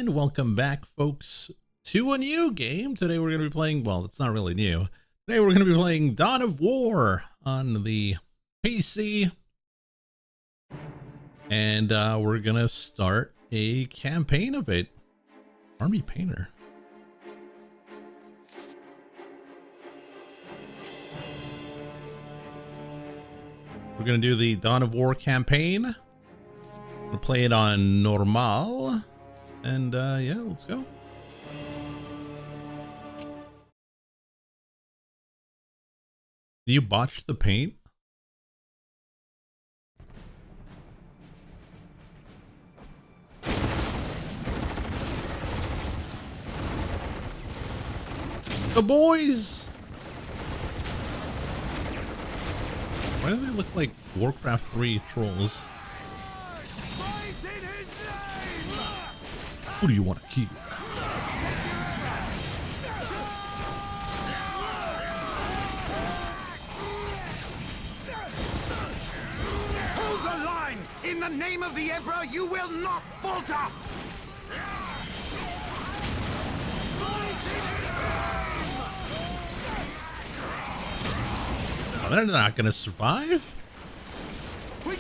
And welcome back, folks, to a new game. Today we're going to be playing, well, it's not really new. Today we're going to be playing Dawn of War on the PC. And we're going to start a campaign of it. Army Painter. We're going to do the Dawn of War campaign. We'll play it on normal. And yeah, let's go. You botched the paint? The boys! Why do they look like Warcraft 3 trolls? Who do you want to kill? Hold the line! In the name of the Emperor, you will not falter! Oh, they're not going to survive.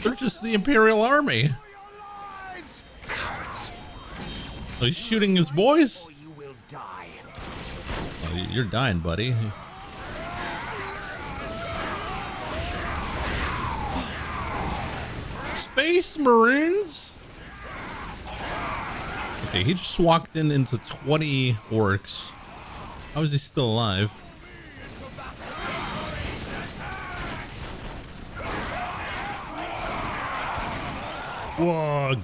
They're just the Imperial Army. Oh, he's shooting his boys? You will die. Oh, you're dying, buddy. Space Marines? Okay, he just walked into 20 orcs. How is he still alive? Wog.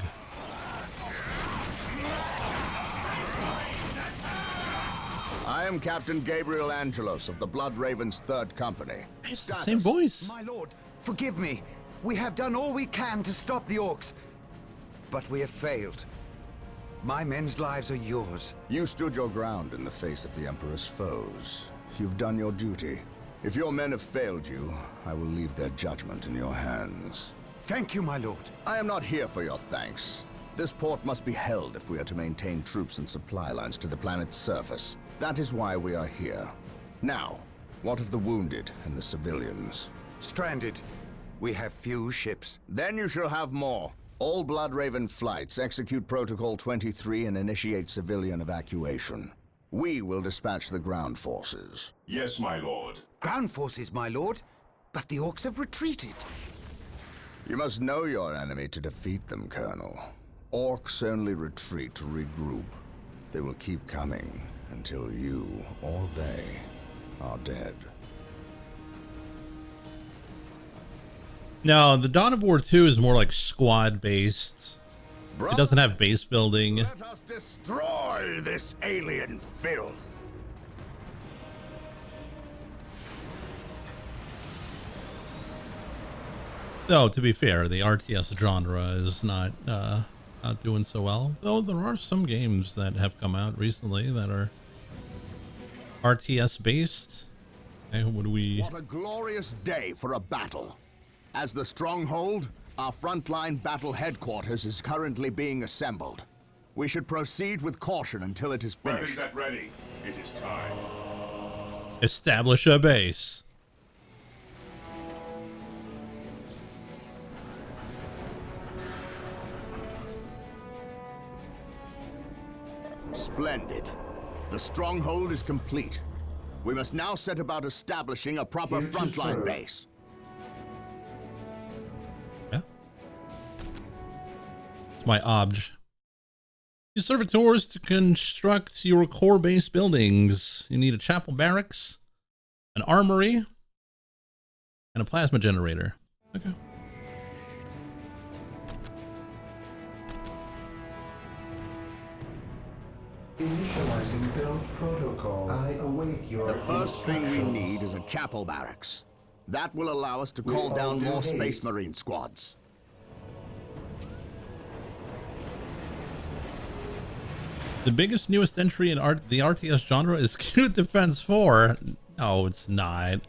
I am Captain Gabriel Angelos of the Blood Raven's 3rd Company. It's the same voice. My lord, forgive me. We have done all we can to stop the orcs, but we have failed. My men's lives are yours. You stood your ground in the face of the Emperor's foes. You've done your duty. If your men have failed you, I will leave their judgment in your hands. Thank you, my lord. I am not here for your thanks. This port must be held if we are to maintain troops and supply lines to the planet's surface. That is why we are here. Now, what of the wounded and the civilians? Stranded. We have few ships. Then you shall have more. All Blood Raven flights execute Protocol 23 and initiate civilian evacuation. We will dispatch the ground forces. Yes, my lord. Ground forces, my lord. But the orcs have retreated. You must know your enemy to defeat them, Colonel. Orcs only retreat to regroup. They will keep coming until you or they are dead. No, the Dawn of War 2 is more like squad-based. It doesn't have base building. Let us destroy this alien filth. Though, to be fair, the RTS genre is not doing so well. Though there are some games that have come out recently that are RTS based. Okay, what do we... What a glorious day for a battle. As the Stronghold, our frontline battle headquarters is currently being assembled. We should proceed with caution until it is finished. Ready, set ready. It is time. Establish a base. Splendid. The Stronghold is complete. We must now set about establishing a proper frontline base. Yeah. It's my obj. Use servitors to construct your core base buildings. You need a chapel barracks, an armory, and a plasma generator. Okay. Initializing build protocol. I await your The first thing we need is a chapel barracks. That will allow us to call down more Space Marine squads. The biggest, newest entry in the RTS genre is Cute Defense 4. No, it's not.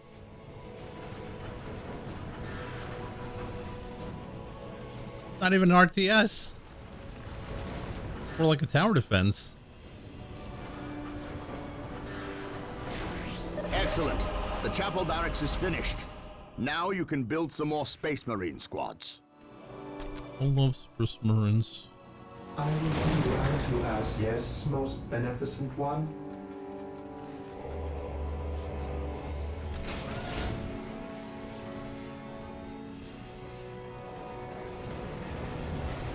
Not even RTS. Or like a tower defense. Excellent. The chapel barracks is finished. Now you can build some more Space Marine squads. I love Space Marines. I will do as you ask, yes, most beneficent one.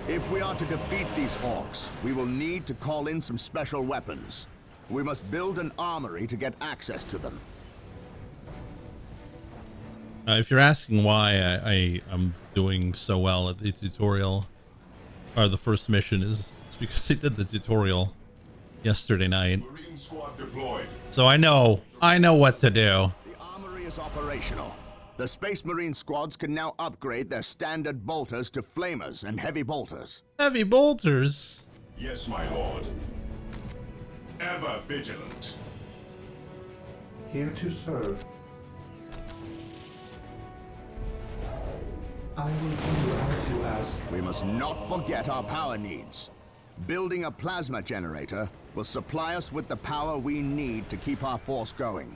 If we are to defeat these orcs, we will need to call in some special weapons. We must build an armory to get access to them. If you're asking why I am doing so well at the tutorial, or the first mission, it's because I did the tutorial yesterday night. Marine squad deployed. So I know what to do. The armory is operational. The Space Marine squads can now upgrade their standard bolters to flamers and heavy bolters. Heavy bolters. Yes, my lord. Ever vigilant. Here to serve. I will do as you ask. We must not forget our power needs. Building a plasma generator will supply us with the power we need to keep our force going.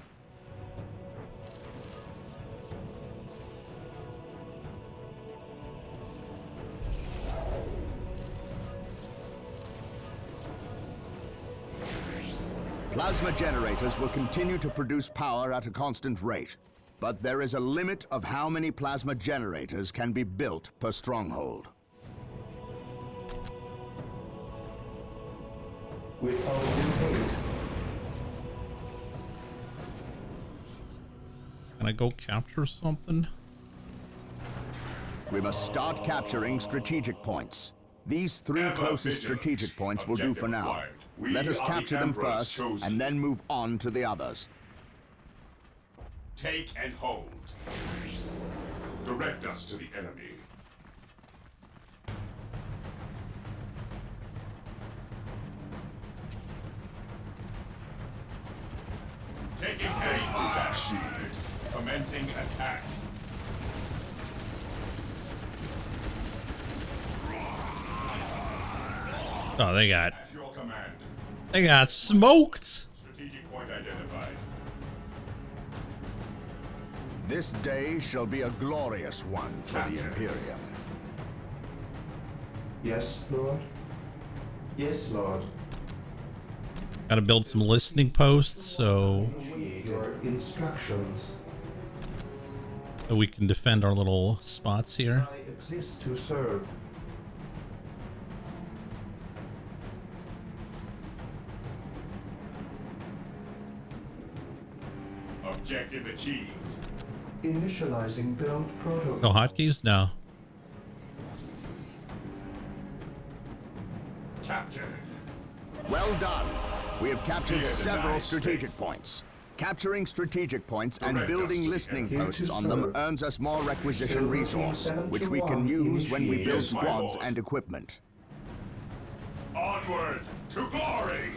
Plasma generators will continue to produce power at a constant rate, but there is a limit of how many plasma generators can be built per stronghold. With all due haste. Can I go capture something? We must start capturing strategic points. These three Ever closest vigilant. strategic points will do for Objective now. acquired. We Let us are the capture them Emperor's first, chosen. and then move on to the others. Take and hold. Direct us to the enemy. Taking aim is our shield. Commencing attack. Oh, they got At your command. smoked. Strategic point identified. This day shall be a glorious one for the Imperium. Yes, Lord? Yes, Lord. Got to build some listening posts so Await your instructions. that we can defend our little spots here. I exist to serve. Objective achieved. Initializing build protocol. No hotkeys? No. Captured. Well done. We have captured Clear the several nice strategic space. points. Capturing strategic points and Direct us building to the listening enemy. posts Here to on them serve. earns us more requisition Building resource, 7 which to we can 1 use when we build initiated. Yes, my squads lord. and equipment. Onward to glory.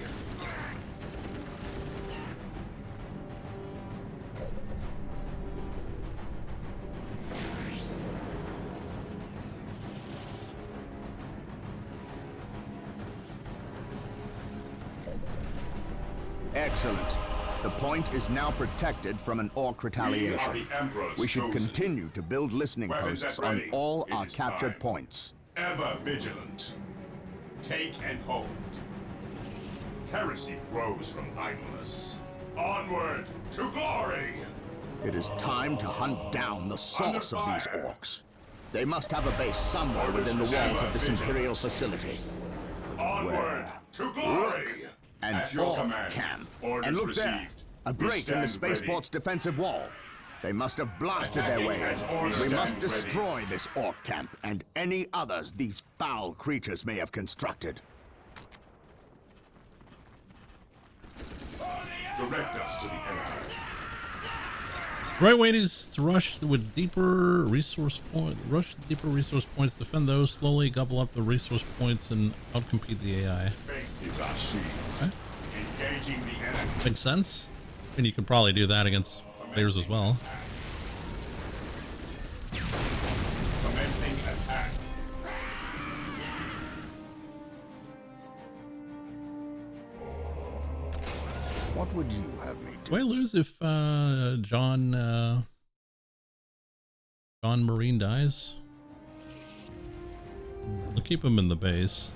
Excellent. The point is now protected from an orc retaliation. We are the Emperor's We should chosen. continue to build listening Weapons posts at on ready. all It our is captured time. points. Ever vigilant. Take and hold. Heresy grows from idleness. Onward to glory. It is time to hunt down the source of these fire. orcs. They must have a base somewhere within the walls of this Imperial facility. Onward to glory. Look! An At your orc command. camp. Orders And look received. there! A We break in the stand spaceport's defensive wall. They must have blasted their Attacking way as in. orders. We must Stand ready. destroy this orc camp and any others these foul creatures may have constructed. Direct us to the enemy. The right way is to rush with deeper resource point. Rush the deeper resource points. Defend those. Slowly gobble up the resource points and outcompete the AI. Faith is our shield. Okay. Engaging the enemy. Makes sense. And you could probably do that against players as well. Commencing attack. What would you have me do? Do I lose if John Marine dies? We'll keep him in the base.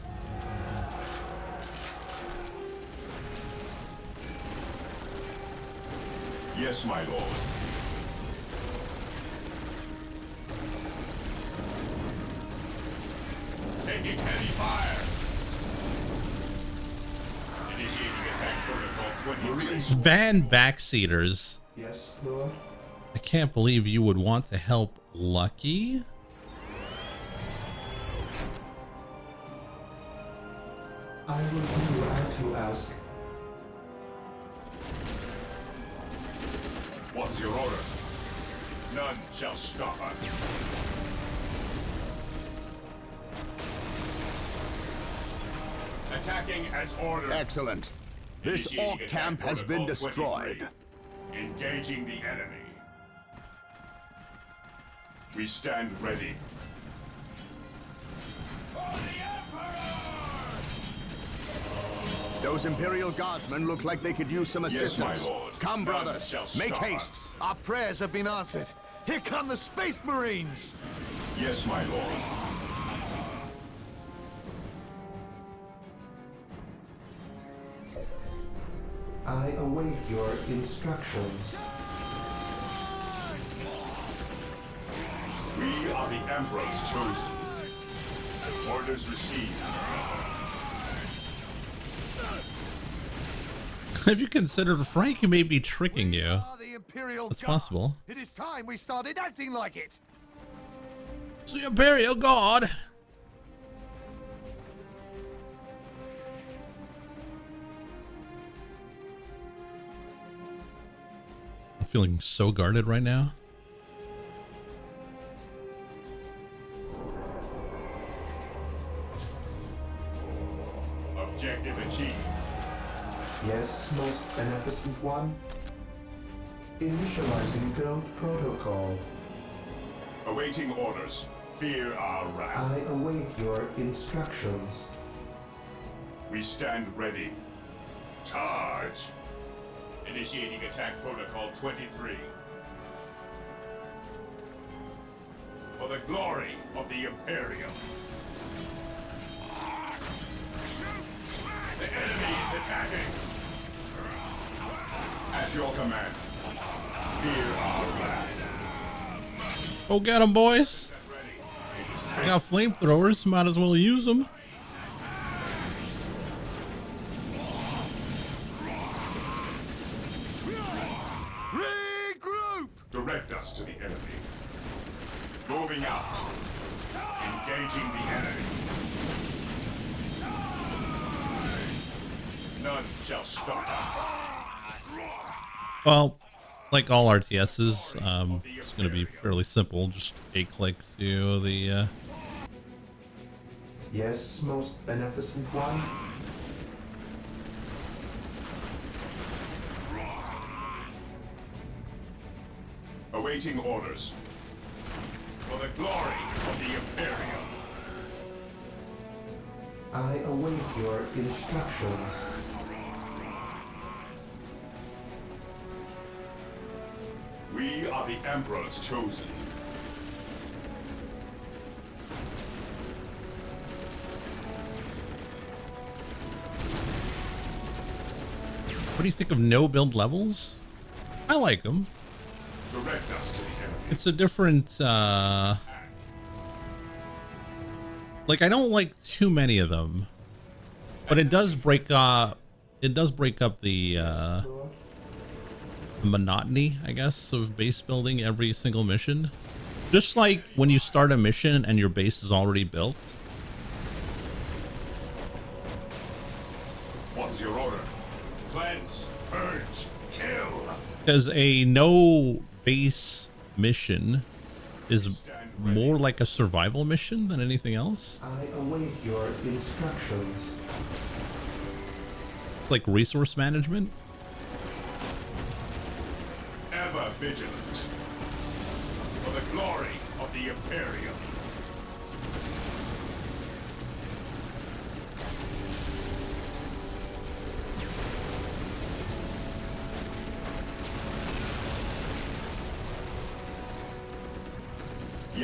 Yes, my lord. Taking heavy fire. Initiating attack protocol 23. Van backseaters. Yes, Lord. I can't believe you would want to help Lucky. I will do as you ask. What's your order? None shall stop us. Attacking as ordered. Excellent. This Initiating orc attack camp has been protocol 23. destroyed. Engaging the enemy. We stand ready. Those Imperial Guardsmen look like they could use some Yes, assistance. my lord. Come, None brothers, shall make stop haste. us. Our prayers have been answered. Here come the Space Marines! Yes, my lord. I await your instructions. We are the Emperor's chosen. Orders received. Have you considered Frank may be tricking you? Are the Imperial That's Guard. possible. It is time we started acting like it. It's the Imperial Guard. I'm feeling so guarded right now. Objective achieved. Yes, most beneficent one. Initializing build protocol. Awaiting orders. Fear our I wrath. await your instructions. We stand ready. Charge! Initiating attack protocol 23. For the glory of the Imperium. The enemy is attacking. At your command. Fear our wrath. Go get them, boys. We got flamethrowers. Might as well use them. Regroup! Direct us to the enemy. Moving out. Engaging the enemy. None shall stop us. Well, like all RTSs, it's going to be fairly simple. Just a click through the. Yes, most beneficent one. Awaiting orders. For the glory of the Imperium. I await your instructions. We are the Emperor's chosen. What do you think of no build levels? I like them. Direct us to the enemy. It's a different. Like, I don't like too many of them, but it does break up. It does break up the monotony, I guess, of base building every single mission. Just like when you start a mission and your base is already built. What's your order? Cleanse, purge, kill. Because a no base mission is more like a survival mission than anything else. I await your instructions. Like resource management. Ever vigilant. For the glory of the Imperium.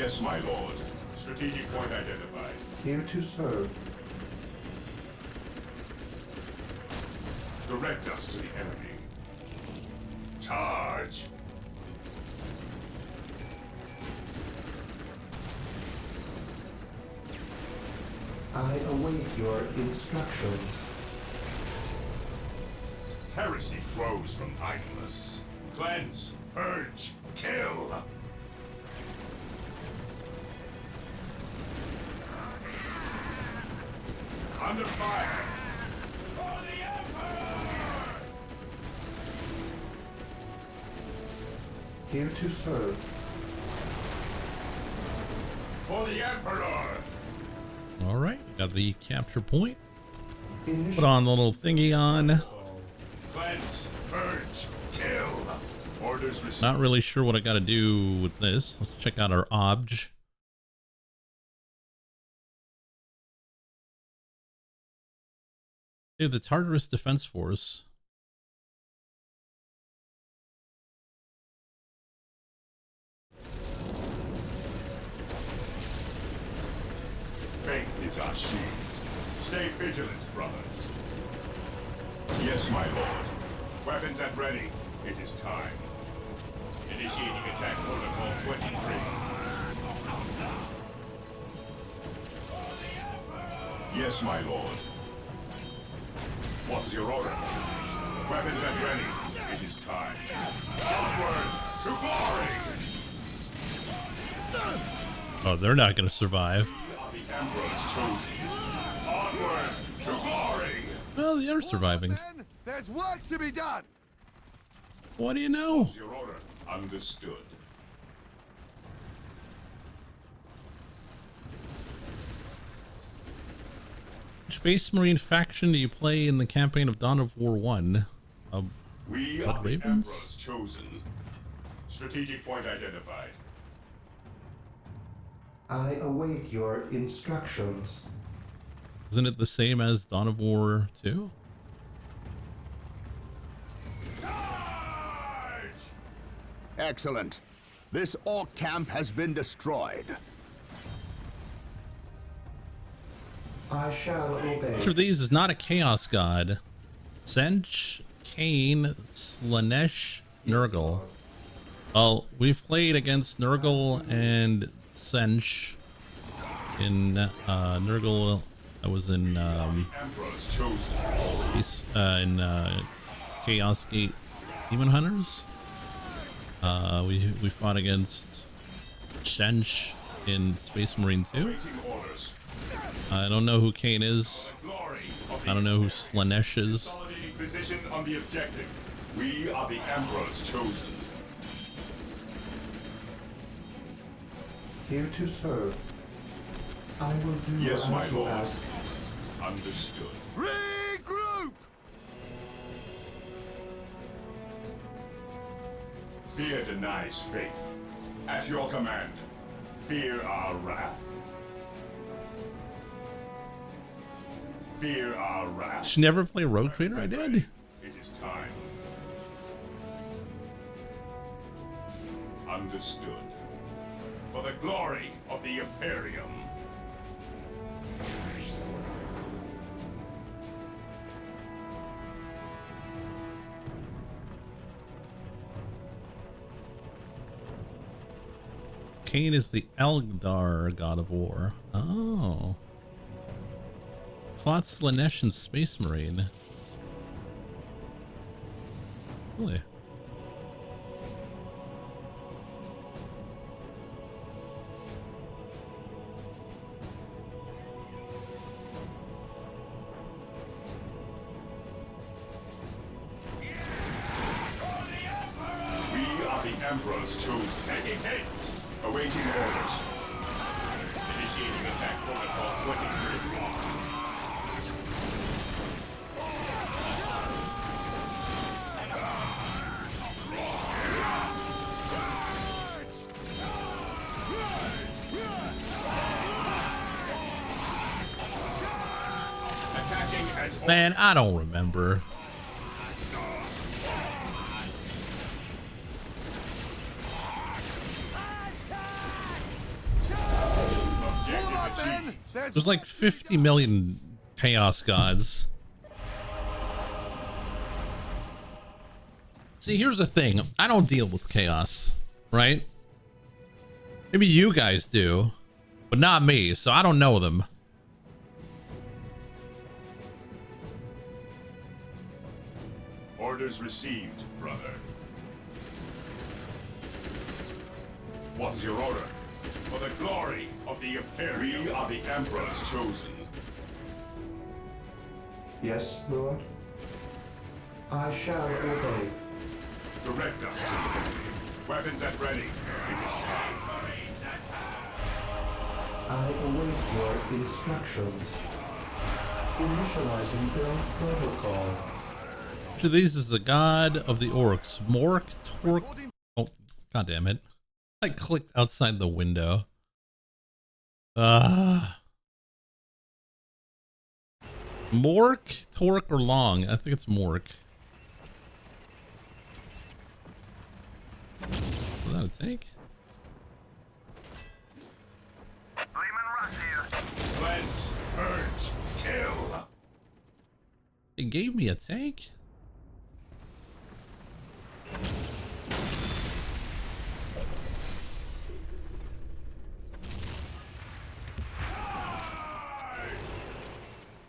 Yes, my lord. Strategic point identified. Here to serve. Direct us to the enemy. Charge! I await your instructions. Heresy grows from idleness. Cleanse, purge, kill! Under fire! For the Emperor! Here to serve. For the Emperor! All right, got the capture point. Initiate. Put on the little thingy on. Cleanse, purge, kill! Orders received. Not really sure what I got to do with this. Let's check out our obj. Dude, the Tartarus Defense Force. Faith is our shield. Stay vigilant, brothers. Yes, my lord. Weapons at ready. It is time. Initiating attack protocol 23. Yes, my lord. What's your order? Weapons at ready. It is time. Onward to glory! Oh, they're not going to survive. We are the Emperor's chosen. Onward to glory! Well, they are surviving. Men, there's work to be done. What do you know? Your order. Understood. Which Space Marine faction do you play in the campaign of Dawn of War 1? We Blood are the Ravens? Emperor's chosen. Strategic point identified. I await your instructions. Isn't it the same as Dawn of War 2? Charge! Excellent. This orc camp has been destroyed. I shall obey. Which of these is not a Chaos God? Sench, Kane, Slanesh, Nurgle. Well, we've played against Nurgle and Sench. In Nurgle, I was in Emperor's chosen. Chaos Gate Demon Hunters. We fought against Sench in Space Marine 2. Waiting orders. I don't know who Kane is. Glory of the I don't know who Slanesh is. consolidating position on the objective. We are the Emperor's chosen. Here to serve. I will do Yes, as my you lord. ask. Understood. Regroup! Fear denies faith. At your command, fear our wrath. Fear our wrath. Did you never play Road Trader? I did. It is time. Understood. For the glory of the Imperium. Kane is the Eldar God of War. Oh. Fought Slanesh in Space Marine. Really? We are the Emperor's chosen. Taking hits. Awaiting orders. Initiating attack protocol 23. Attacking as Man, I don't remember. There's like 50 million chaos gods. See, here's the thing. I don't deal with chaos, right? Maybe you guys do, but not me, so I don't know them. Orders received, brother. What's your order? For the glory of the Imperium. We are the Emperor's chosen. Yes, Lord. I shall obey. Direct us. Weapons at ready. It is time. I await your instructions. Initializing build protocol. Which of these is the god of the orcs? Mork, Torque. Oh, god damn it. I clicked outside the window. Mork, Torque, or Long? I think it's Mork. Is that a tank? Cleanse, purge, kill. They gave me a tank?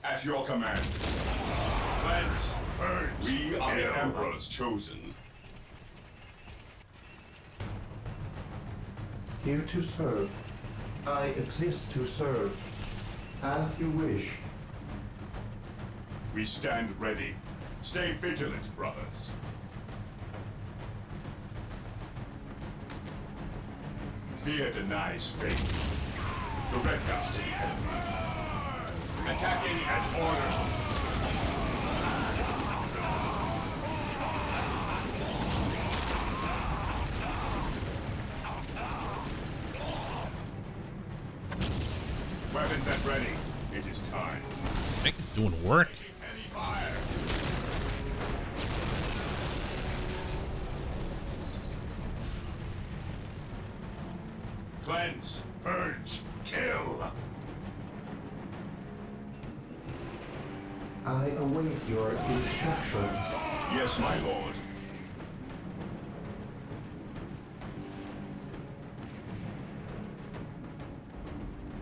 At your command. Cleanse, purge, we are the Emperor's chosen. Here to serve. I exist to serve. As you wish. We stand ready. Stay vigilant, brothers. Fear denies faith. Direct us to the enemy. Attacking as ordered. Weapons at ready. It is time. I think it's doing work. Heavy fire. Cleanse, purge, kill. I await your instructions. Yes, my lord.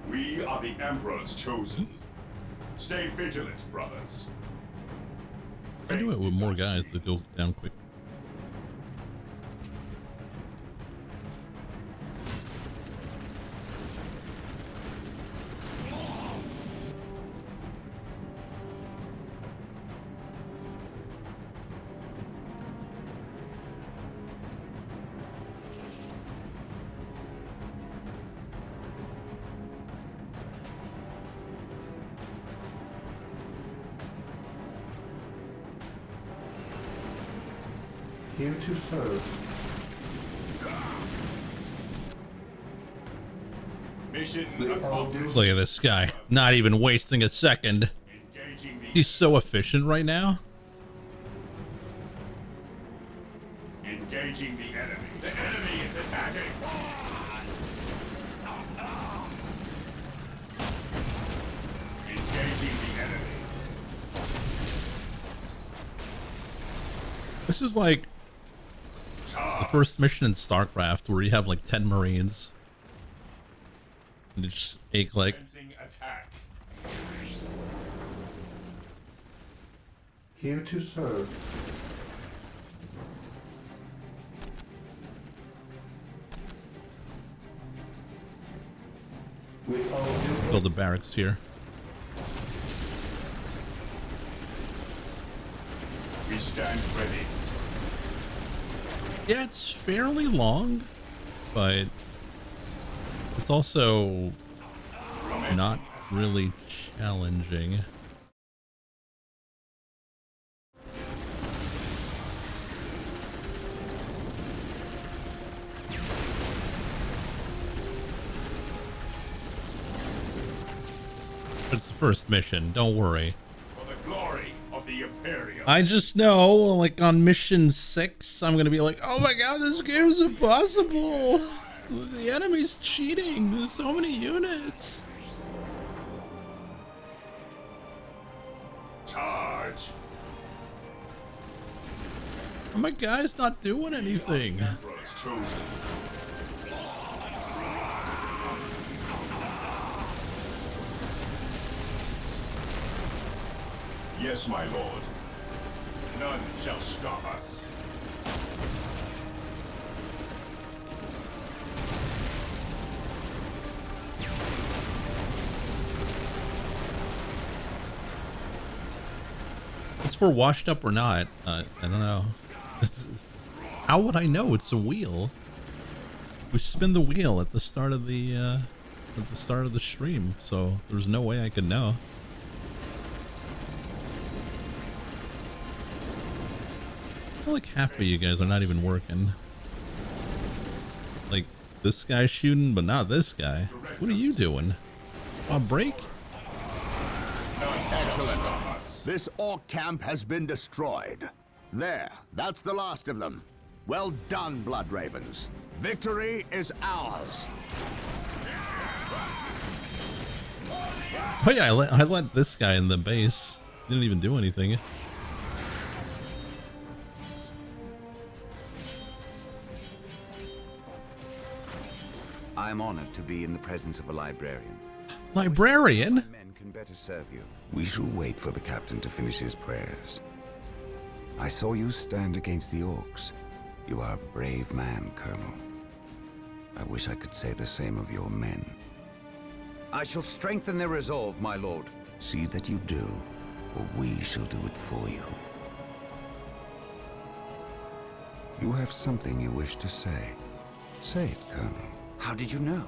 We are the Emperor's chosen. Stay vigilant, brothers. I do it with more guys to go down quick. Here to serve. Mission With all accomplished. Look at this guy. Not even wasting a second. Engaging the He's so efficient right now. Engaging the enemy. The enemy is attacking. Engaging the enemy. This is like the first mission in StarCraft where you have like 10 Marines. And just ache like. Commencing attack. Here to serve. With all due Build the barracks here. We stand ready. Yeah, it's fairly long, but it's also not really challenging. It's the first mission, don't worry. For the glory of the Imperium. I just know, like on mission 6, I'm gonna be like, oh my god, this game is impossible. The enemy's cheating. There's so many units. My guy's not doing anything. Emperor is chosen. Yes, my lord. None shall stop us. It's for washed up or not. I don't know. How would I know? It's a wheel. We spin the wheel at the start of the stream, so there's no way I could know. I feel like half of you guys are not even working. Like this guy's shooting, but not this guy. What are you doing? On break? Excellent. This orc camp has been destroyed. There, that's the last of them. Well done, Blood Ravens. Victory is ours. Oh yeah, I let this guy in the base. Didn't even do anything. I'm honored to be in the presence of a librarian. Librarian? Men can better serve you. We shall wait for the captain to finish his prayers. I saw you stand against the orcs. You are a brave man, Colonel. I wish I could say the same of your men. I shall strengthen their resolve, my lord. See that you do, or we shall do it for you. You have something you wish to say. Say it, Colonel. How did you know?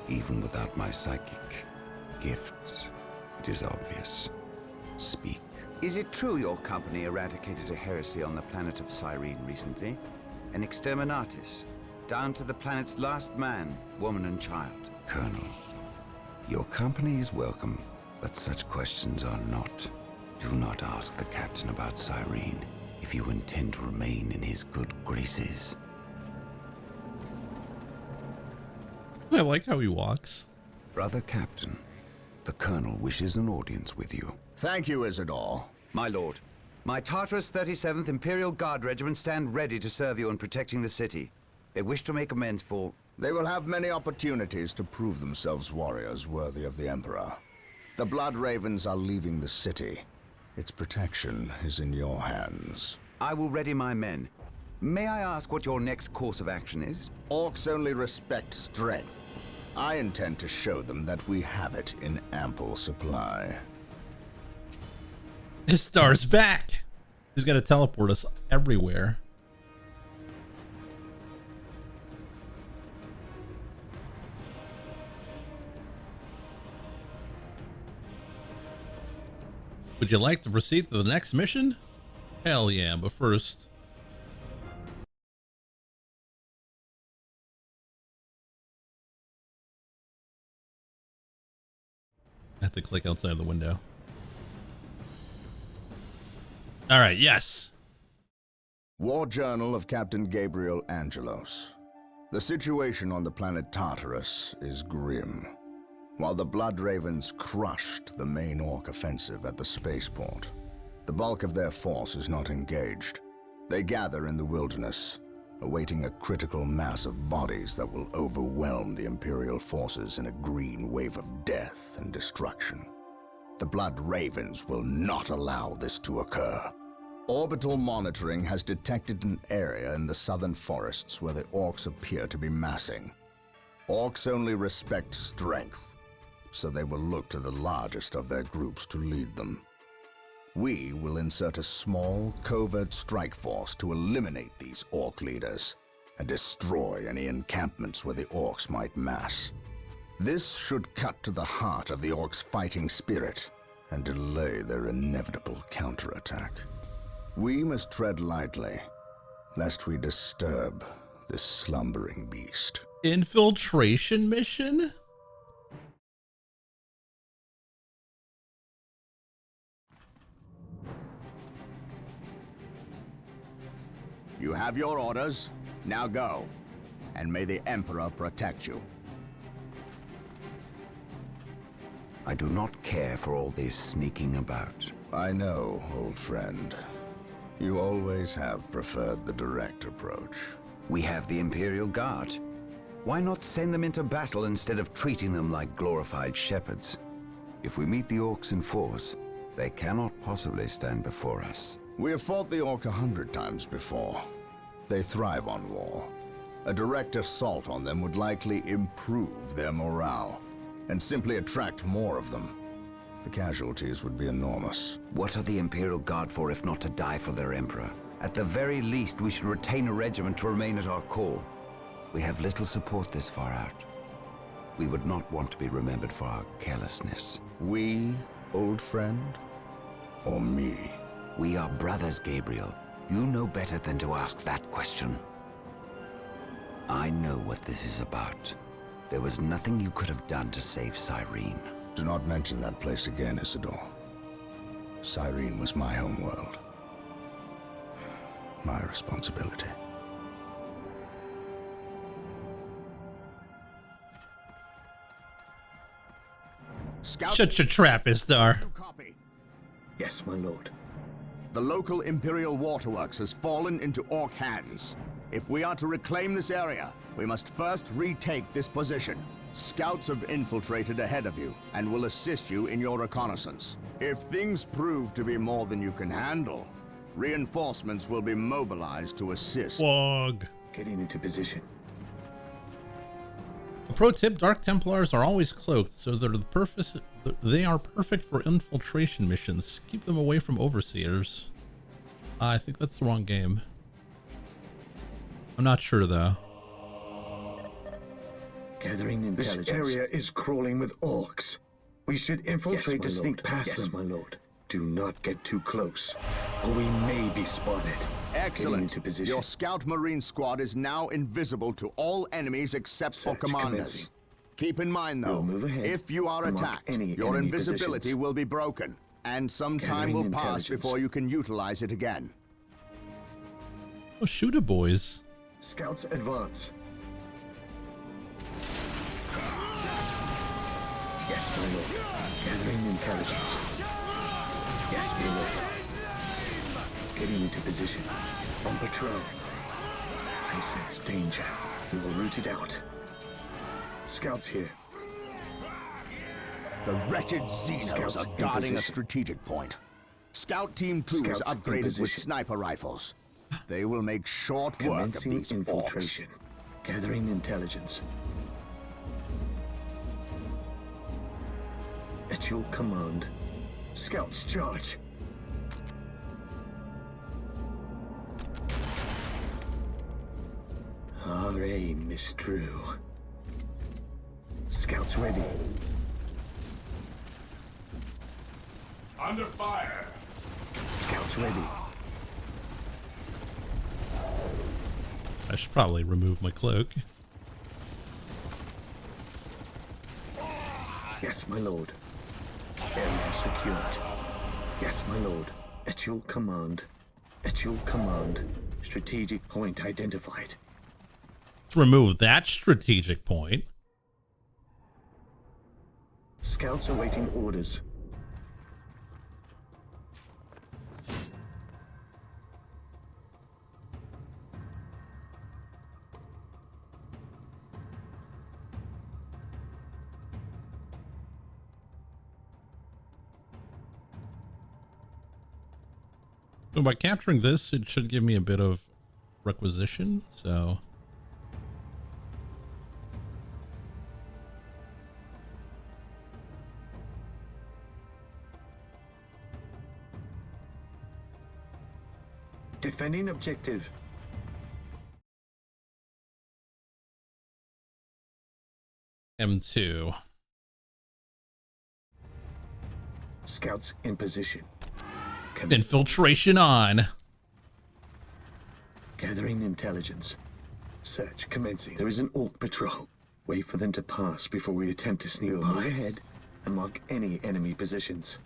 Even without my psychic gifts, it is obvious. Speak. Is it true your company eradicated a heresy on the planet of Cyrene recently? An exterminatus, down to the planet's last man, woman, and child? Colonel, your company is welcome, but such questions are not. Do not ask the captain about Cyrene if you intend to remain in his good graces. I like how he walks. Brother Captain, the Colonel wishes an audience with you. Thank you, Isidore. My lord, my Tartarus 37th Imperial Guard Regiment stand ready to serve you in protecting the city. They wish to make amends for... They will have many opportunities to prove themselves warriors worthy of the Emperor. The Blood Ravens are leaving the city. Its protection is in your hands. I will ready my men. May I ask what your next course of action is? Orcs only respect strength. I intend to show them that we have it in ample supply. His star's back. He's got to teleport us everywhere. Would you like to proceed to the next mission? Hell yeah, but first... I have to click outside the window. All right, yes. War Journal of Captain Gabriel Angelos. The situation on the planet Tartarus is grim. While the Blood Ravens crushed the main orc offensive at the spaceport, the bulk of their force is not engaged. They gather in the wilderness, awaiting a critical mass of bodies that will overwhelm the Imperial forces in a green wave of death and destruction. The Blood Ravens will not allow this to occur. Orbital monitoring has detected an area in the southern forests where the orcs appear to be massing. Orcs only respect strength, so they will look to the largest of their groups to lead them. We will insert a small, covert strike force to eliminate these orc leaders and destroy any encampments where the orcs might mass. This should cut to the heart of the orcs' fighting spirit and delay their inevitable counterattack. We must tread lightly, lest we disturb this slumbering beast. Infiltration mission? You have your orders. Now go. And may the Emperor protect you. I do not care for all this sneaking about. I know, old friend. You always have preferred the direct approach. We have the Imperial Guard. Why not send them into battle instead of treating them like glorified shepherds? If we meet the orcs in force, they cannot possibly stand before us. We have fought the Orc 100 times before. They thrive on war. A direct assault on them would likely improve their morale, and simply attract more of them. The casualties would be enormous. What are the Imperial Guard for if not to die for their Emperor? At the very least, we should retain a regiment to remain at our core. We have little support this far out. We would not want to be remembered for our carelessness. We, old friend? Or me? We are brothers, Gabriel. You know better than to ask that question. I know what this is about. There was nothing you could have done to save Cyrene. Do not mention that place again, Isidore. Cyrene was my homeworld. My responsibility. Scout, Shut your trap, Istar. copy. Yes, my lord. The local Imperial Waterworks has fallen into Orc hands. If we are to reclaim this area, we must first retake this position. Scouts have infiltrated ahead of you and will assist you in your reconnaissance. If things prove to be more than you can handle, reinforcements will be mobilized to assist. Wog. Getting into position. A pro tip, Dark Templars are always cloaked, so they are perfect for infiltration missions. Keep them away from overseers. I think that's the wrong game. I'm not sure though. Gathering intelligence. This area is crawling with orcs. We should infiltrate to sneak past them. Yes, my lord. Do not get too close, or we may be spotted. Excellent. Into position. Your Scout Marine squad is now invisible to all enemies except for commanders. Commencing. Keep in mind, though, We'll move ahead if you are and mark attacked, any your enemy invisibility positions. will be broken, and some time Gathering will pass intelligence. before you can utilize it again. Oh, shooter boys. Scouts advance. Yes, my lord. Gathering intelligence. Yes, my lord. Getting into position. On patrol. I sense danger. We will root it out. Scouts here. The wretched Xenos Scouts are in guarding a position. strategic point. Scout Team 2 is Scouts in upgraded with position. sniper rifles. They will make short work of Commencing these infiltration. Gathering intelligence. At your command. Scouts charge. Our aim is true. Scouts ready. Under fire. Scouts ready. I should probably remove my cloak. Yes, my lord. Area secured. Yes, my lord. At your command. At your command. Strategic point identified. Let's remove that strategic point. Scouts awaiting orders. So by capturing this, it should give me a bit of requisition, so... Defending objective. M2. Scouts in position. Infiltration on. Gathering intelligence. Search commencing. There is an orc patrol. Wait for them to pass before we attempt to sneak by. Move ahead and mark any enemy positions.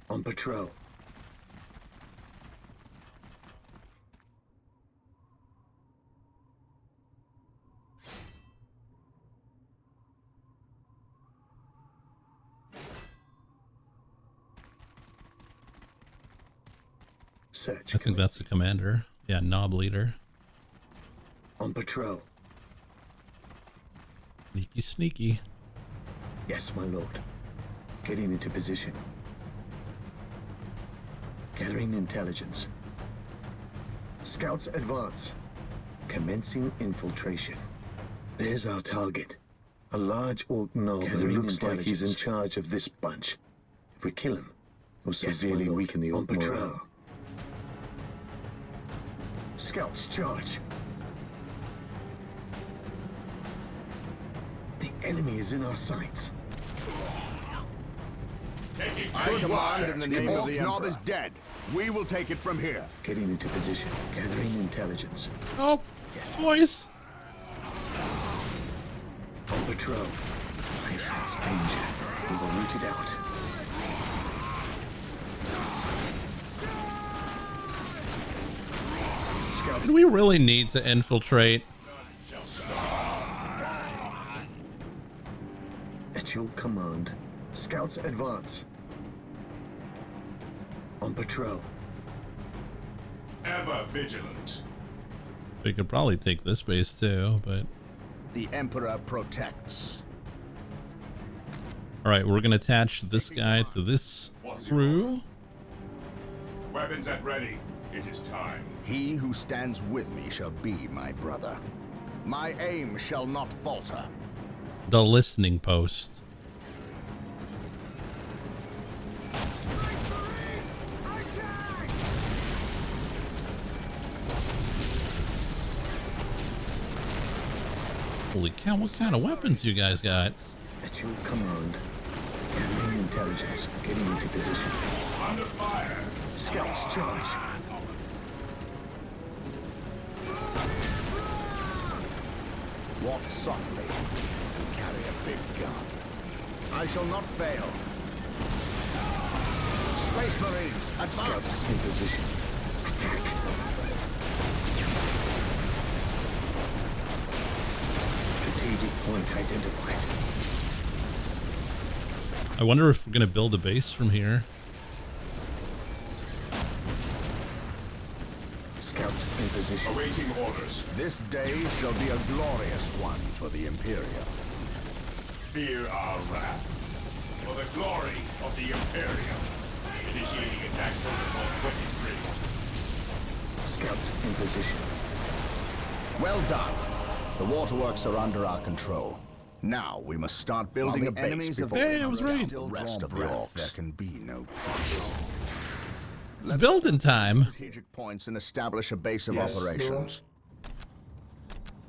On patrol. Search. I think that's the commander. Yeah, knob leader. On patrol. Sneaky, sneaky. Yes, my lord. Getting into position. Gathering intelligence. Scouts advance. Commencing infiltration. There's our target. A large orc knob that looks like he's in charge of this bunch. If we kill him, we'll severely weaken the orc morale. Scouts charge. The enemy is in our sights. I command in the name of the Emperor. Knob is dead. We will take it from here. Getting into position. Gathering intelligence. Oh, boys. On patrol. I sense danger. We will root it out. Scouts. Do we really need to infiltrate? At your command. Scouts advance. On patrol. Ever vigilant. We could probably take this base too, but... The Emperor protects. Alright, we're gonna attach this guy to this crew. Weapons at ready. It is time. He who stands with me shall be my brother. My aim shall not falter. The listening post. Holy cow, what kind of weapons you guys got? At your command. Gathering intelligence. Getting into position. Under fire. Scouts charge. Walk softly. Carry a big gun. I shall not fail. Space Marines, advance! Scouts in position. Attack. Strategic point identified. I wonder if we're gonna build a base from here. Scouts in position. Awaiting orders. This day shall be a glorious one for the Imperium. Fear our wrath. For the glory of the Imperium. Initiating attack protocol 23. Scouts in position. Well done. The waterworks are under our control. Now we must start building a base before Hey, I was right. the rest of the orcs. There can be no peace. It's building time. Strategic points and establish a base of operations.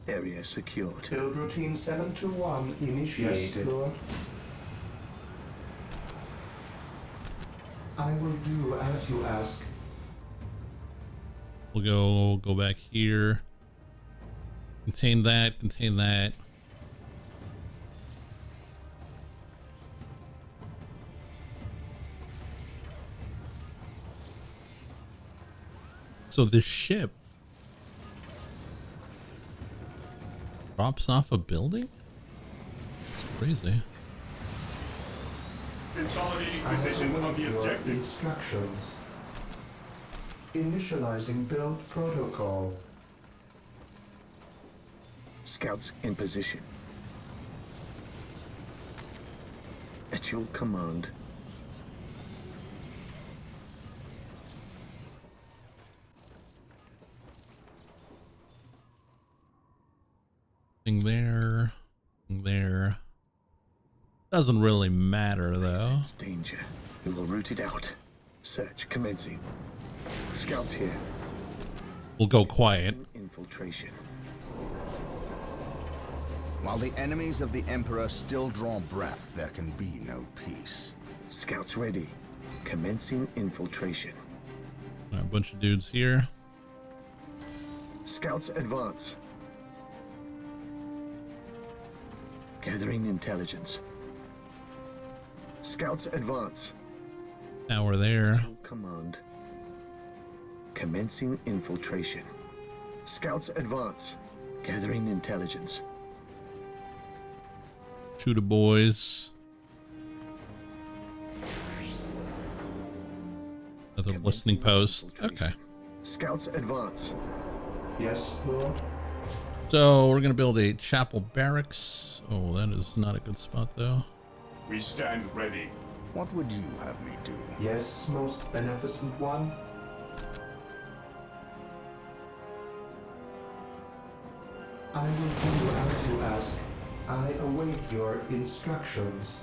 Area secured. Build routine 721 initiated. Yes, Lord. I will do as you ask. We'll go back here. Contain that, contain that. So this ship drops off a building? It's crazy. Consolidating position of the objective. Instructions. Initializing build protocol. Scouts in position. At your command. There. Doesn't really matter though. Sense danger. We will root it out. Search commencing. Scouts here. We'll go quiet. Infiltration. While the enemies of the Emperor still draw breath, there can be no peace. Scouts ready. Commencing infiltration. All right, a bunch of dudes here. Scouts advance. Gathering intelligence. Scouts advance. Now we're there. Full command. Commencing infiltration. Scouts advance. Gathering intelligence. Shooter boys. Another listening post. Okay. Scouts advance. Yes, Lord. So we're gonna build a chapel barracks. Oh, that is not a good spot though. We stand ready. What would you have me do? Yes, most beneficent one. I will do as you ask. I await your instructions.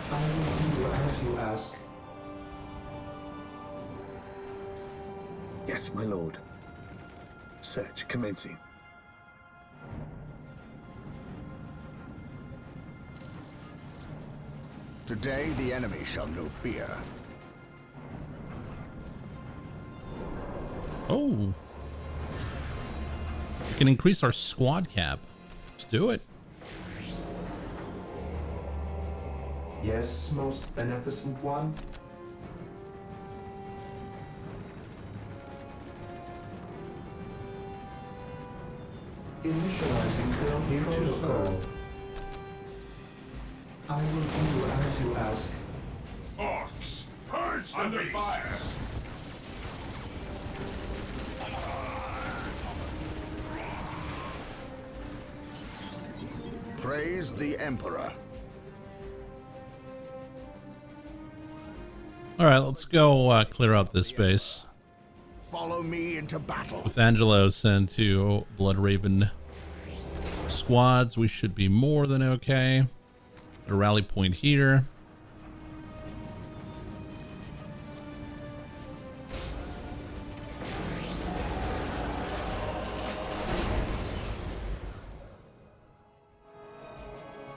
I will do as you ask. Yes, my lord. Search commencing. Today the enemy shall know fear. Oh. We can increase our squad cap. Let's do it. Yes, most beneficent one. Initializing build protocol. I will do as you ask. Orcs, purge the under fire. Praise the Emperor. All right, let's go clear out this base. Follow me into battle. With Angelo sent to Blood Raven squads, we should be more than okay. A rally point here.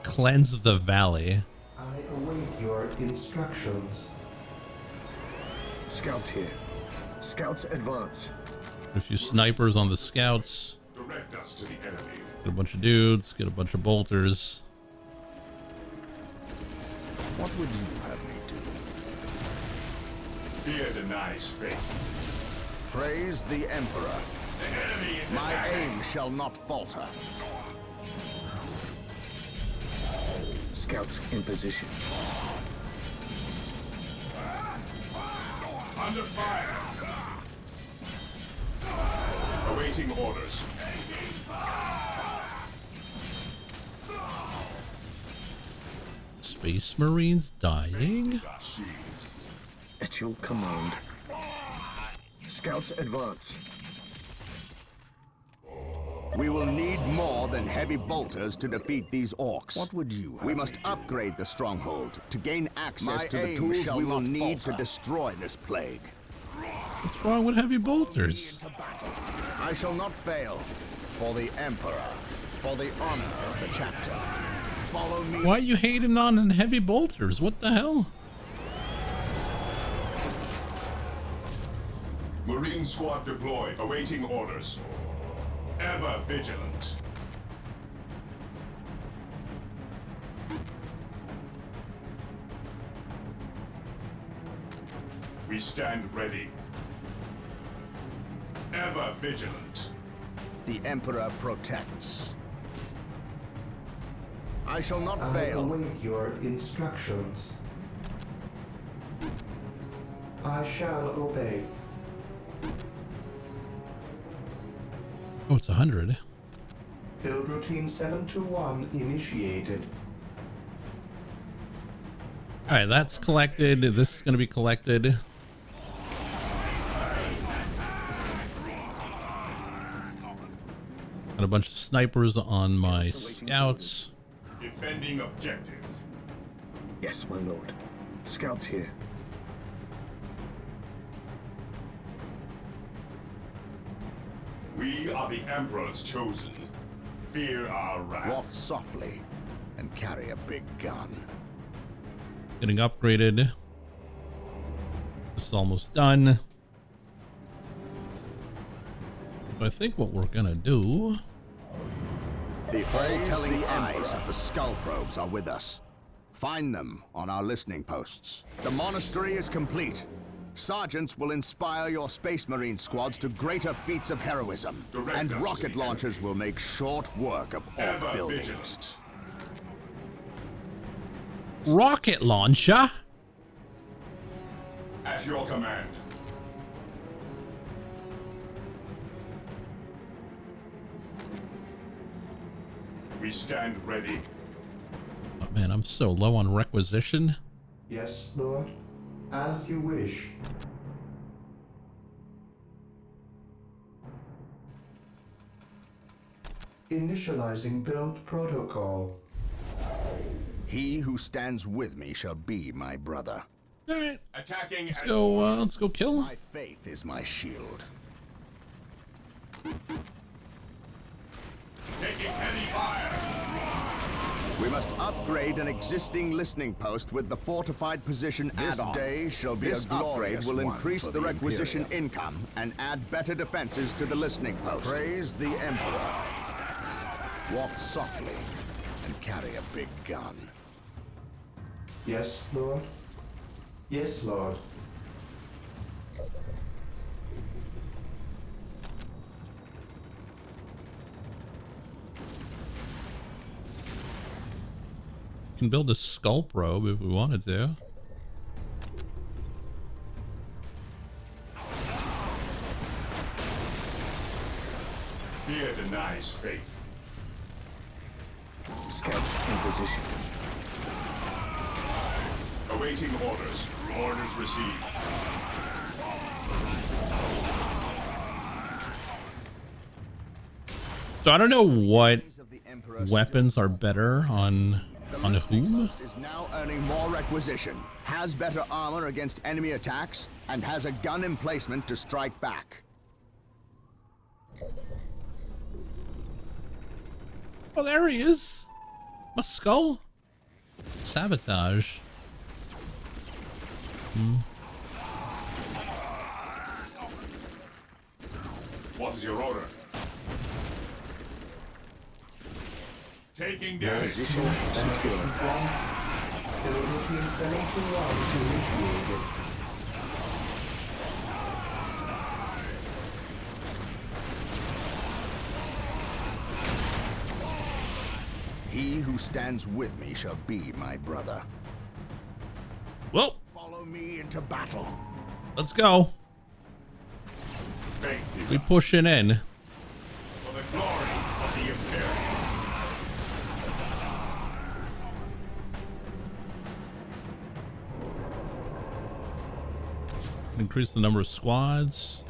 Cleanse the valley. I await your instructions. Scouts here. Scouts advance. A few snipers on the scouts. Direct us to the enemy. Get a bunch of dudes, get a bunch of bolters. What would you have me do? Fear denies faith. Praise the Emperor. The enemy is My attacking. aim shall not falter. Scouts in position. Under fire. Awaiting orders. Space Marines dying? At your command. Scouts advance. We will need more than heavy bolters to defeat these orcs. What would you have? We must upgrade the stronghold to gain access to the tools we will need to destroy this plague. What's wrong with heavy bolters? I shall not fail. For the Emperor. For the honor of the chapter. Follow me. Why are you hating on heavy bolters? What the hell? Marine squad deployed. Awaiting orders. Ever vigilant. We stand ready. Ever vigilant. The Emperor protects. I shall not I fail. await your instructions. I shall obey. Oh, it's 100. Build routine 721 initiated. All right, that's collected. This is going to be collected. Got a bunch of snipers on my scouts. Defending objective. Yes, my lord. Scouts here. We are the Emperor's chosen. Fear our wrath. Walk softly and carry a big gun. Getting upgraded. This is almost done. But I think what we're gonna do. The all-telling eyes of the skull probes are with us. Find them on our listening posts. The monastery is complete. Sergeants will inspire your Space Marine squads to greater feats of heroism. Direct And us to rocket the launchers will make short work of orc Ever buildings. vigilant. rocket launcher. At your command. We stand ready. Oh man, I'm so low on requisition. Yes, Lord. As you wish. Initializing build protocol. He who stands with me shall be my brother. All right, Attacking. let's go. Let's go kill. My faith is my shield. Taking heavy fire. We must upgrade an existing listening post with the fortified position add-on. This day shall be a glorious one. Will increase the requisition income and add better defenses to the listening post. Praise the Emperor. Walk softly and carry a big gun. Yes, Lord. Yes, Lord. Can build a skull probe if we wanted to. Fear denies faith. Scouts in position. Awaiting orders. Orders received. So I don't know what weapons are better on whom. Post is now earning more requisition, has better armor against enemy attacks, and has a gun emplacement to strike back. Oh, there he is. My skull. Sabotage. What is your order? Taking damage. Position secure. Delivery installation rounds initiated. He who stands with me shall be my brother. Well, Follow me into battle. let's go. Faith is We pushing in. for the glory of the Imperium. Increase the number of squads.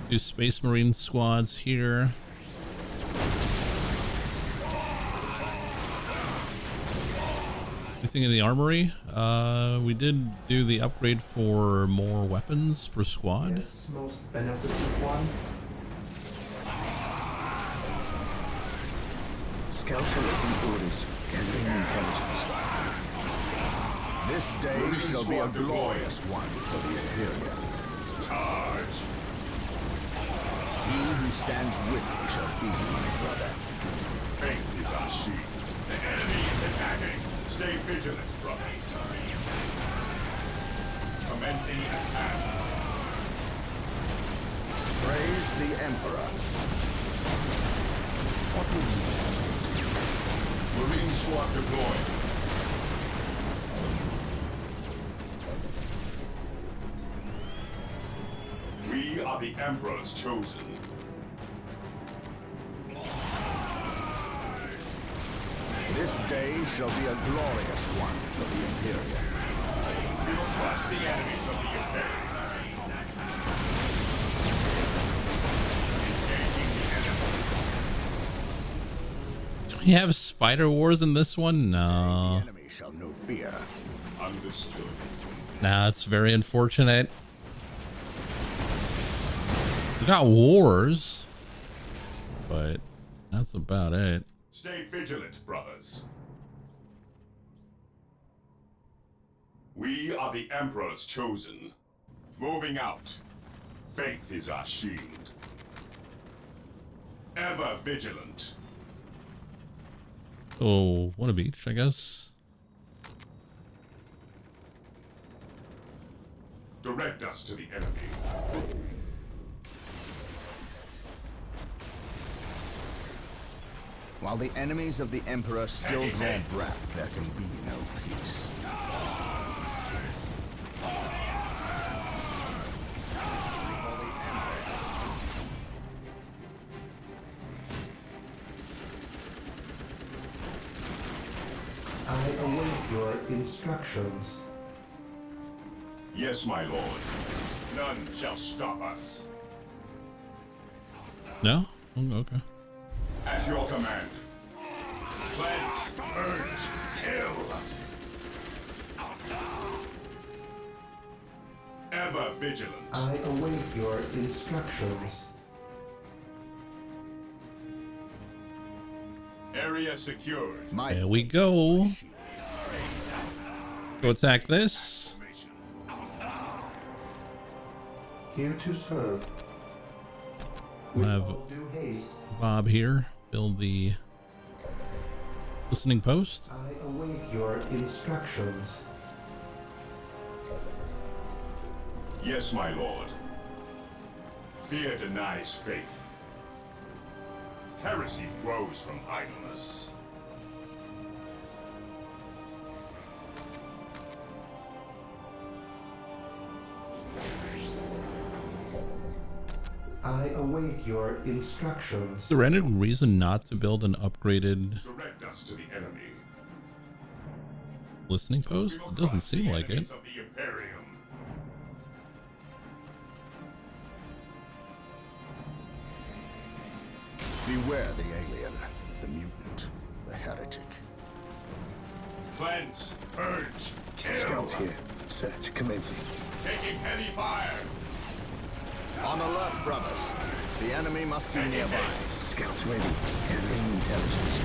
2 Space Marine squads here. Anything in the armory? We did do the upgrade for more weapons per squad. Yes, most beneficent one. Scouts awaiting orders. Gathering intelligence. This day Moving shall be a squad deployed. glorious one for the Imperium. Charge. He who stands with me shall be my brother. Faith is our shield. The enemy is attacking. Stay vigilant, brothers. Commencing attack. Praise the Emperor. What will you do? Marine squad deployed. We are the Emperor's chosen. This day shall be a glorious one for the Imperium. We will crush the enemies of the Imperium. Engaging the enemy. Do we have Spider Wars in this one? The No. enemy shall know fear. Understood. Nah, it's very unfortunate. We got wars, but that's about it. Stay vigilant, brothers. We are the Emperor's chosen. Moving out. Faith is our shield. Ever vigilant. Oh, one of each, I guess. Direct us to the enemy. While the enemies of the Emperor still draw breath, there can be no peace. I await your instructions. Yes, my lord. None shall stop us. No? Oh, okay. At your command. Cleanse, purge, kill. Ever vigilant. I await your instructions. Area secured. There we go. Go attack this. Here to serve. We'll have All due haste. Bob here build the listening post. I await your instructions. Yes, my lord. Fear denies faith. Heresy grows from idleness. I await your instructions. Is there any reason not to build an upgraded Direct us to the enemy. listening post? It doesn't seem like it. Enemies of the Imperium. Beware the alien, the mutant, the heretic. Cleanse, purge, kill. Scouts here. Search commencing. Taking heavy fire. On alert, brothers. The enemy must be nearby. Scouts ready. Gathering intelligence.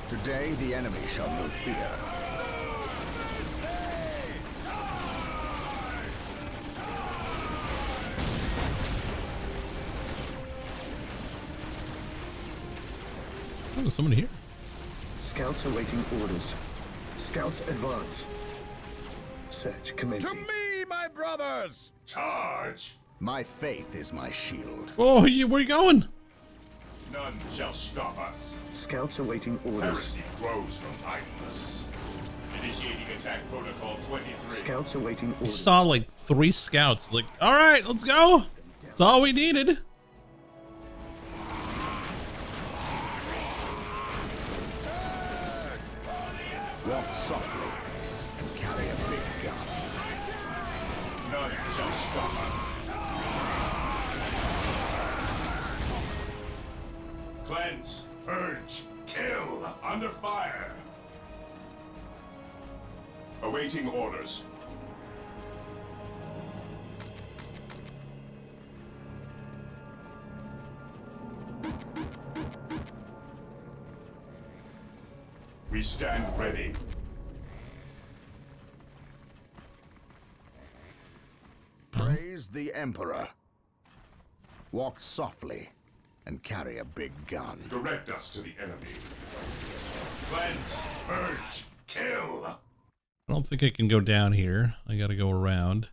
Today, the enemy shall know fear. Oh, there's someone here. Scouts awaiting orders. Scouts advance. Search commencing. me, my brothers! Charge. My faith is my shield. Oh, where you going? None shall stop us. Scouts awaiting orders. Heresy grows from idleness. Initiating attack protocol 23. Scouts awaiting I orders. saw like 3 scouts. Like, all right, let's go. That's all we needed. Walk softly and carry a big gun. None shall stop us. Cleanse, purge, kill, under fire. Awaiting orders. We stand ready. Praise the Emperor. Walk softly and carry a big gun. Direct us to the enemy. Cleanse, purge, kill. I don't think I can go down here. I gotta go around.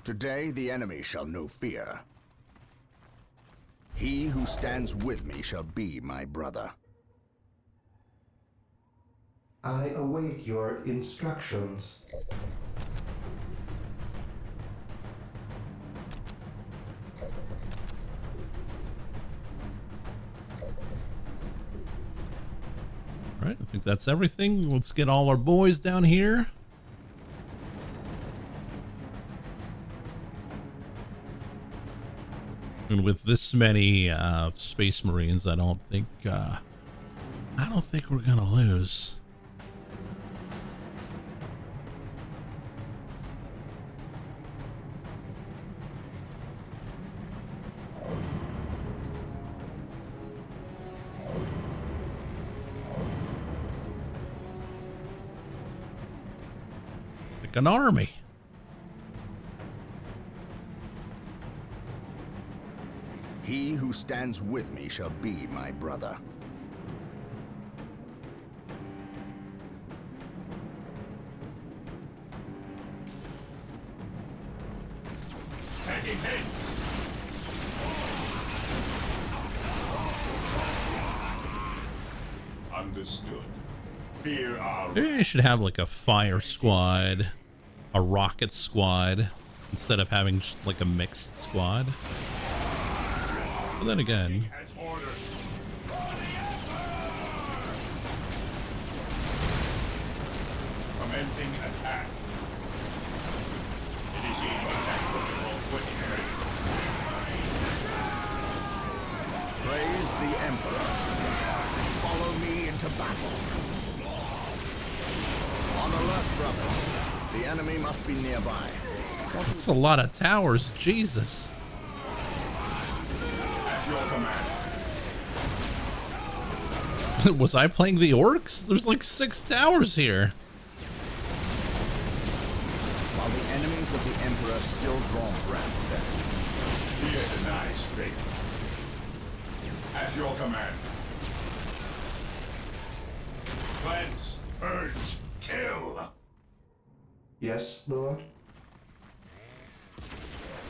Today, the enemy shall know fear. He who stands with me shall be my brother. I await your instructions. All right, I think that's everything. Let's get all our boys down here. And with this many Space Marines, I don't think we're gonna lose. Like an army. He who stands with me shall be my brother. Attacking heads. Understood. Fear our... Maybe I should have like a fire squad, a rocket squad, instead of having like a mixed squad. But then again, As ordered. Commencing attack. Initiating attack protocol 20. Praise the Emperor. Follow me into battle. On alert, brothers. The enemy must be nearby. that's a lot of towers. Jesus. At your command. Was I playing the orcs? There's like 6 towers here. While the enemies of the Emperor still draw breath, Fear denies faith. At your command. Cleanse, purge, kill. Yes, Lord?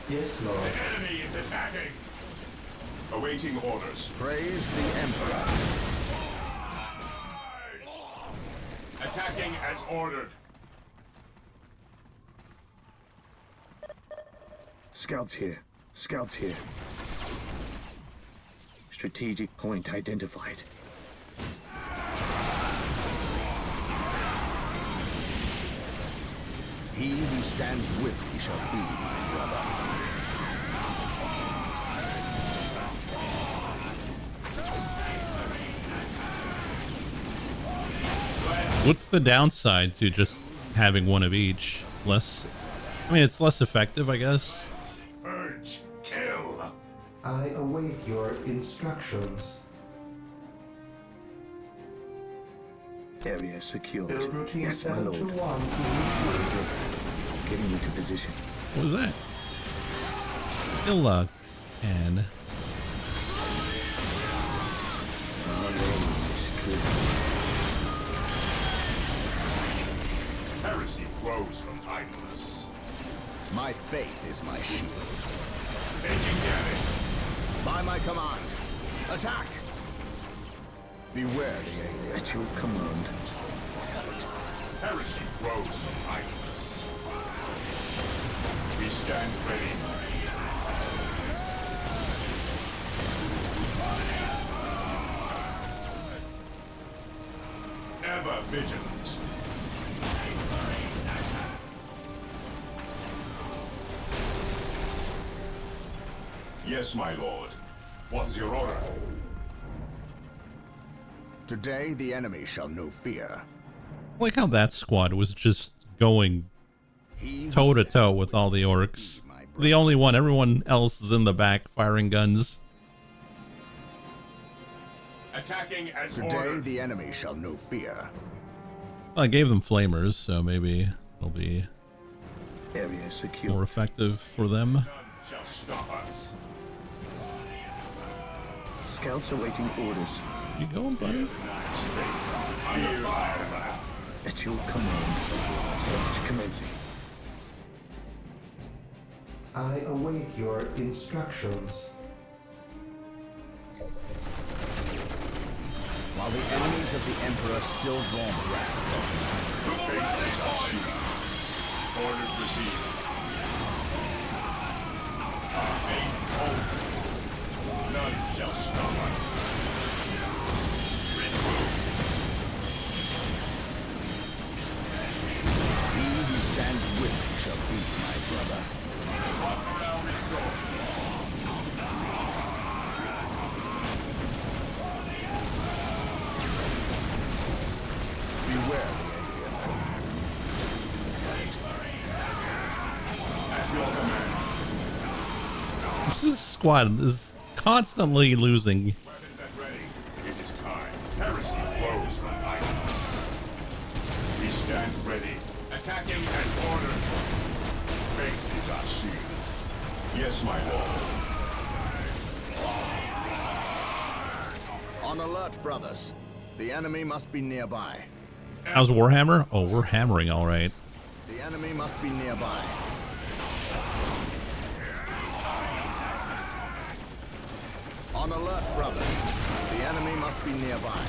Yes, Lord. The enemy is attacking. Awaiting orders. praise the Emperor. Attacking as ordered. Scouts here. Scouts here. Strategic point identified. He who stands with me shall be my brother. What's the downside to just having one of each? Less, I mean, it's less effective, I guess. Purge, kill. I await your instructions. Area secured. Build routine Yes, my 7 lord. to 1 initiated. Getting into position. What was that? Illa and Our aim is true. Heresy grows from idleness. My faith is my shield. Taking damage. By my command, attack! Beware the alien. At your command. Heresy grows from idleness. We stand ready. Ever vigilant. Yes, my lord. What is your order? Today the enemy shall know fear. I like how that squad was just going He who toe to toe with all the orcs. The only one, everyone else is in the back firing guns. Attacking as Today ordered. the enemy shall know fear. I gave them flamers, so maybe it'll be Area secure. more effective for them. None shall stop us. Scouts awaiting orders. You going, buddy? Fear our wrath. At your command. Search commencing. I await your instructions. While the enemies of the Emperor still draw breath, Faith is our shield. Orders received. Our faith holds. None shall stop us. he who stands with me shall be my brother. Morale restored. Beware the alien. At your command. This squad is constantly losing. Weapons at ready. It is time. Heresy flows from idleness. We stand ready. Attacking as ordered. Faith is our shield. Yes, my lord. On alert, brothers. The enemy must be nearby. How's Warhammer? Oh, we're hammering all right. The enemy must be nearby. On alert, brothers. The enemy must be nearby.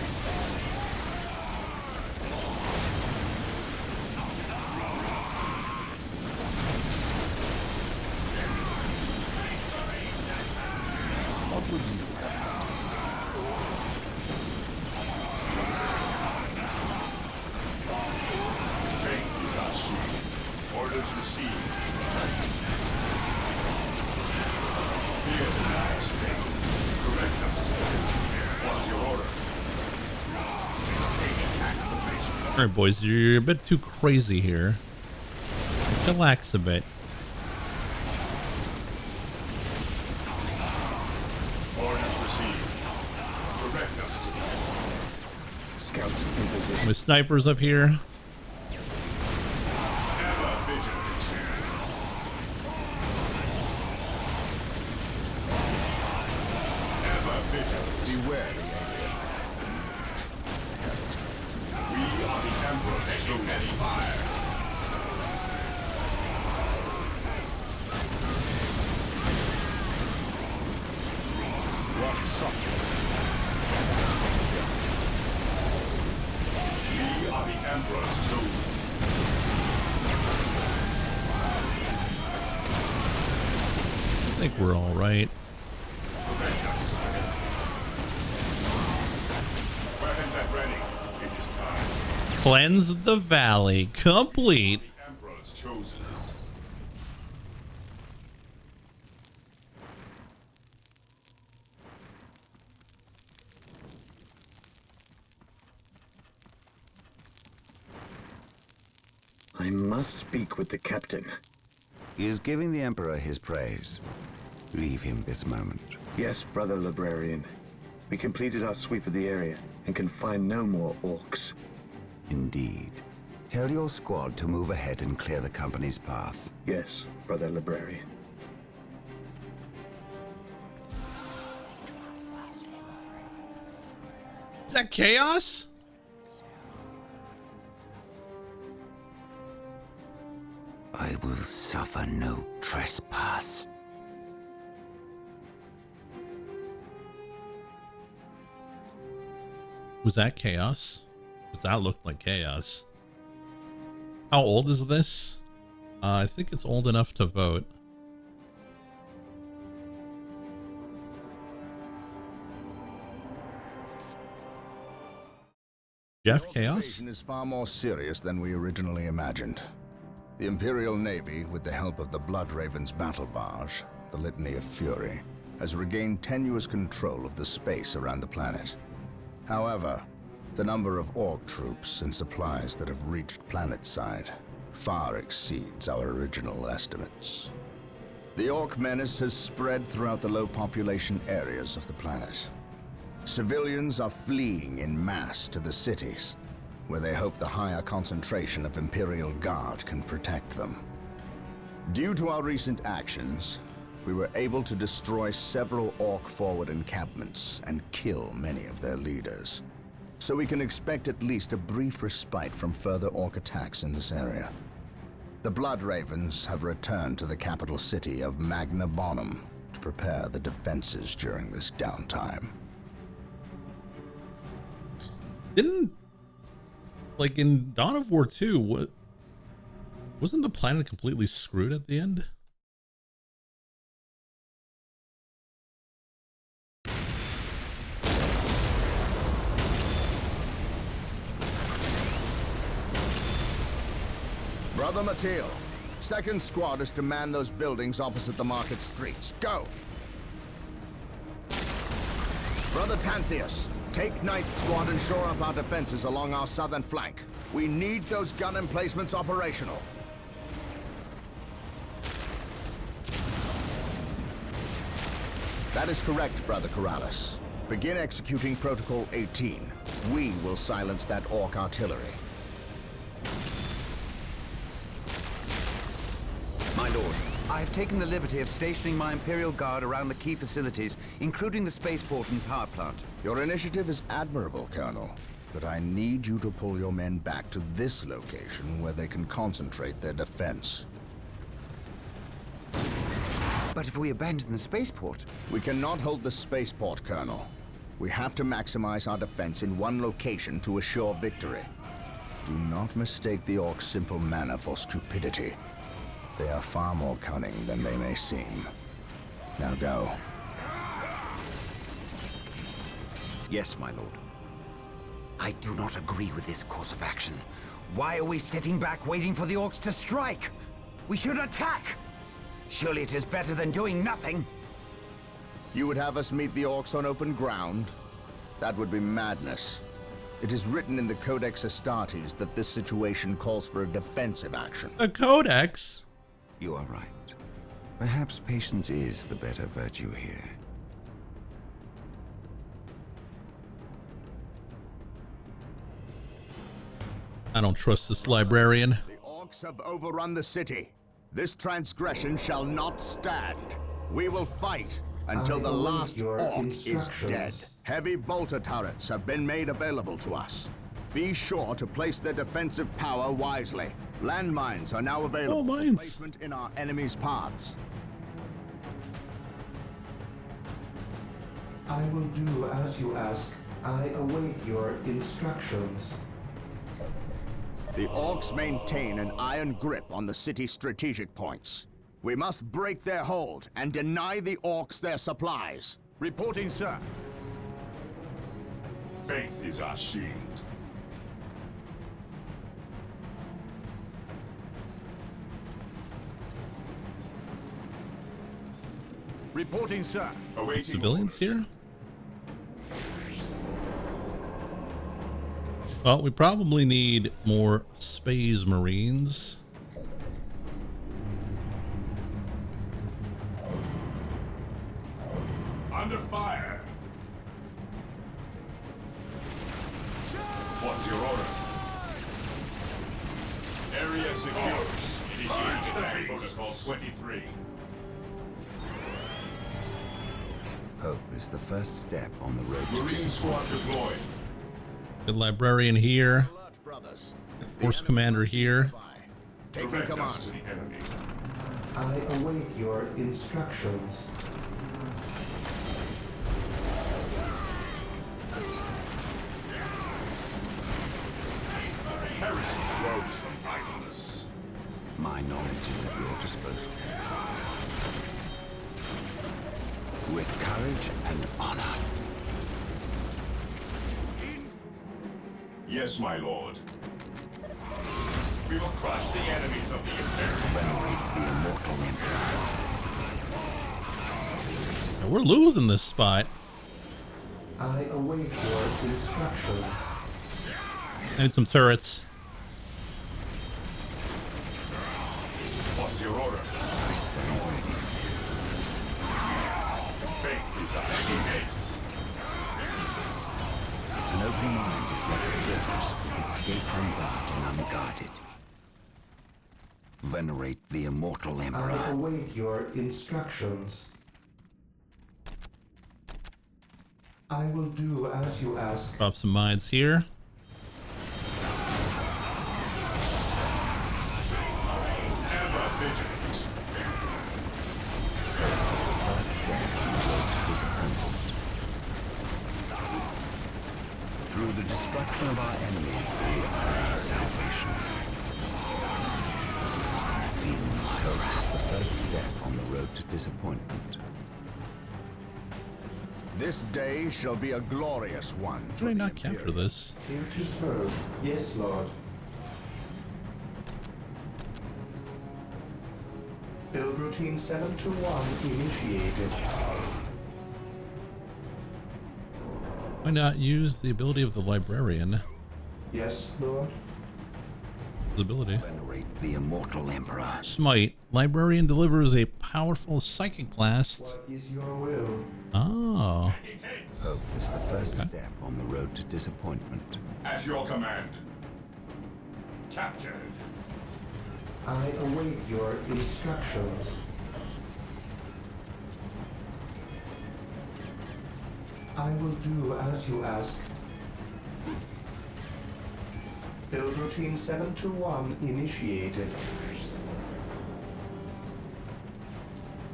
What would you have done? Thank you, Dashi. Orders received. Fear the last thing. Correct us. What's your order? Take attack the base. All right, boys, you're a bit too crazy here. Relax a bit. Orders received. Correct us. Scouts in position. With snipers up here. Ever vigilant. Ever vigilant. Beware the alien. We are the Emperor. Taking heavy fire. Rock socket. We are the Emperor's chosen. I think we're all right. Correct us. Weapons at ready. It is time. Cleanse the valley. Complete. The Emperor's chosen. I must speak with the captain. He is giving the Emperor his praise. Leave him this moment. Yes, brother librarian. We completed our sweep of the area and can find no more orcs. Indeed. Tell your squad to move ahead and clear the company's path. Yes, brother librarian. Is that chaos? I will suffer no trespass. Was that chaos? Because that looked like chaos. How old is this? I think it's old enough to vote. Jeff The Chaos? occupation is far more serious than we originally imagined. The Imperial Navy, with the help of the Blood Raven's battle barge, the Litany of Fury, has regained tenuous control of the space around the planet. However, the number of Orc troops and supplies that have reached planetside far exceeds our original estimates. The Orc menace has spread throughout the low population areas of the planet. Civilians are fleeing in mass to the cities, where they hope the higher concentration of Imperial Guard can protect them. Due to our recent actions, we were able to destroy several Orc forward encampments and kill many of their leaders. So we can expect at least a brief respite from further Orc attacks in this area. The Blood Ravens have returned to the capital city of Magna Bonum to prepare the defenses during this downtime. Didn't, like in Dawn of War 2, wasn't the planet completely screwed at the end? Brother Mateel, second squad is to man those buildings opposite the market streets. Go! Brother Tantheus, take ninth squad and shore up our defenses along our southern flank. We need those gun emplacements operational. That is correct, Brother Corrales. Begin executing Protocol 18. We will silence that Orc artillery. My lord, I have taken the liberty of stationing my Imperial Guard around the key facilities, including the spaceport and power plant. Your initiative is admirable, Colonel, but I need you to pull your men back to this location where they can concentrate their defense. But if we abandon the spaceport... We cannot hold the spaceport, Colonel. We have to maximize our defense in one location to assure victory. Do not mistake the Orcs' simple manner for stupidity. They are far more cunning than they may seem. Now go. Yes, my lord. I do not agree with this course of action. Why are we sitting back waiting for the Orcs to strike? We should attack! Surely it is better than doing nothing. You would have us meet the Orcs on open ground? That would be madness. It is written in the Codex Astartes that this situation calls for a defensive action. A codex? You are right. Perhaps patience is the better virtue here. I don't trust this librarian. The Orcs have overrun the city. This transgression shall not stand. We will fight until the last Orc is dead. Heavy bolter turrets have been made available to us. Be sure to place their defensive power wisely. Landmines are now available for placement in our enemies' paths. I will do as you ask. I await your instructions. The Orcs maintain an iron grip on the city's strategic points. We must break their hold and deny the Orcs their supplies. Reporting, sir. Faith is our shield. Reporting, sir. Awaiting Civilians orders. here? Well, we probably need more Space Marines. Under fire. What's your order? Area secure. Initiate attack protocol 23. Hope is the first step on the road to Marine disappointment. squad deployed. Good librarian here. Alert, brothers. Good force commander here. Taking Direct command. us to the enemy. I await your instructions. Heresy grows from idleness. My knowledge is at your disposal. With courage and honor. Yes, my lord. We will crush the enemies of the Imperium. Venerate the immortal Emperor. Now, we're losing this spot. I await your instructions. I need some turrets. What's your order? I stand ready. Faith is our teammates. An open mind is like a fortress with its gates unbarred and unguarded. Venerate the immortal I Emperor. await your instructions. I will do as you ask. Drop some mines here. Ever vigilant. First step on the road to disappointment. Through the destruction of our enemies, we earn our salvation. Feel my harass. The first step on the road to disappointment. This day shall be a glorious one. How for did I the not capture Imperium. this? Here to serve. Yes, Lord. Build routine 721 initiated. Why not use the ability of the librarian? Yes, Lord. His ability. Venerate the immortal Emperor. Smite. Librarian delivers a powerful psychic blast. What is your will? Oh. Hope is the first step on the road to disappointment. At your command. Captured. I await your instructions. I will do as you ask. Build routine 721 initiated.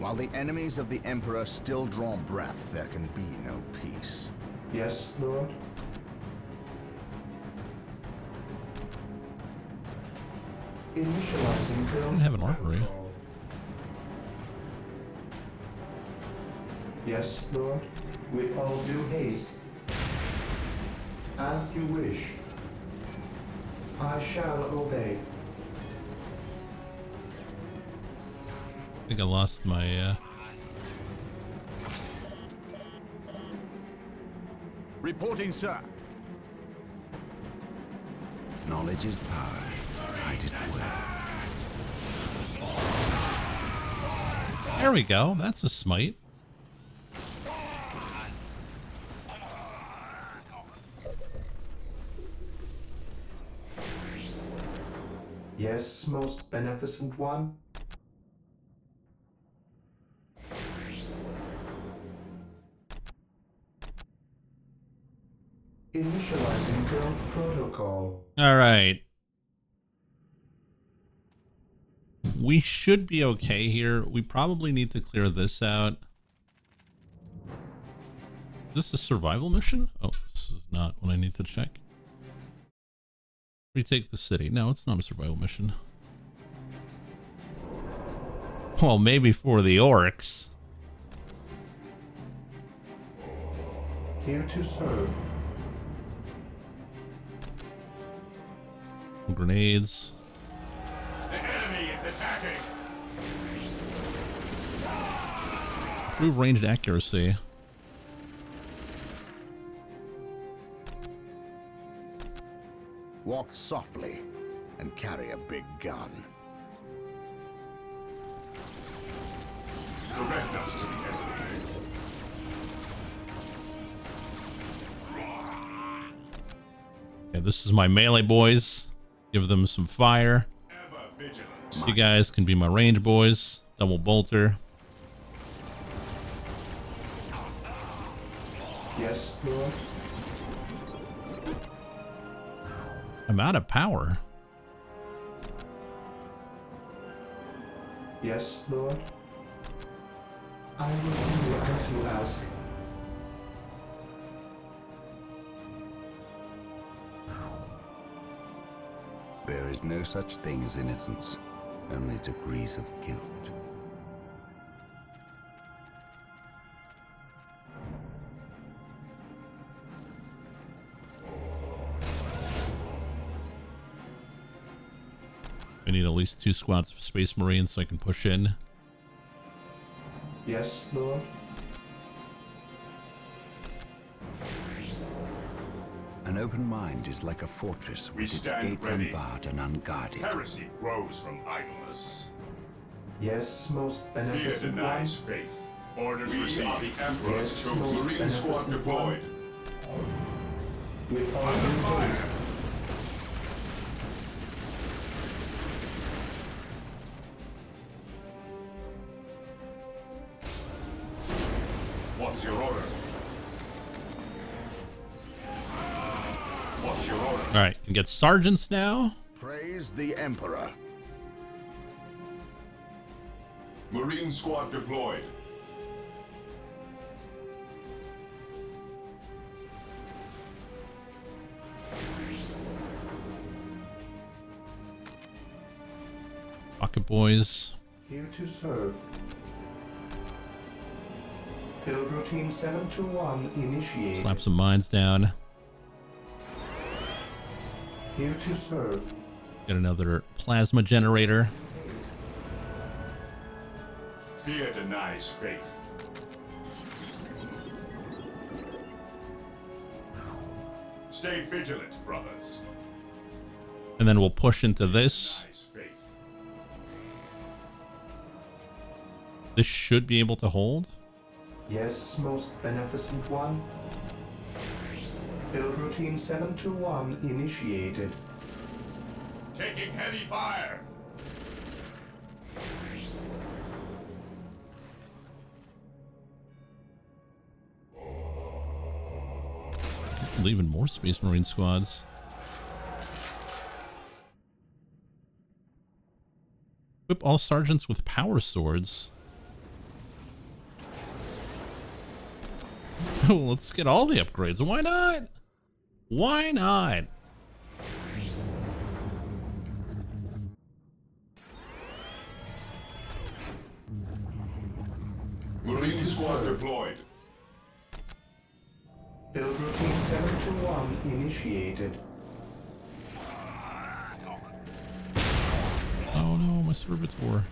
While the enemies of the Emperor still draw breath, there can be no peace. Yes, Lord? Initializing I don't have an armory. Yes, Lord. With all due haste. As you wish. I shall obey. I think I lost my, Reporting, sir. Knowledge is power. Hide it well. There we go. That's a smite. Yes, most beneficent one. Initializing guild protocol. All right. We should be okay here. We probably need to clear this out. Is this a survival mission? Oh, this is not what I need to check. Retake the city. No, it's not a survival mission. Well, maybe for the orcs. Here to serve. Grenades. The enemy is attacking. Improve ranged accuracy. Walk softly and carry a big gun. Direct us to the enemy. Okay, this is my melee boys. Give them some fire. Ever vigilant. You guys can be my range boys. Double bolter. Yes, Lord. I'm out of power. Yes, Lord. I will do as you ask. There is no such thing as innocence, only degrees of guilt. I need at least 2 squads of Space Marines so I can push in. Yes, Lord. An open mind is like a fortress We with its stand gates ready. unbarred and unguarded. Heresy grows from idleness. Yes, most Fear beneficent one. denies faith. Orders received. The Emperor's Yes, chosen. most Marine squad beneficent deployed. With all Under due fire. haste. What's your order? What's your order? All right, can get sergeants now. Praise the Emperor. Marine squad deployed. Pocket boys. Here to serve. Build routine 721 initiated. Slap some mines down. Here to serve. Get another plasma generator. Fear denies faith. Stay vigilant, brothers. And then we'll push into this. Denies faith. This should be able to hold. Yes, most beneficent one. Build routine 721 initiated. Taking heavy fire. Even more Space Marine squads. Equip all sergeants with power swords. Let's get all the upgrades. Why not? Why not? Marine squad deployed. Build routine 721 initiated. Oh no, my servitor.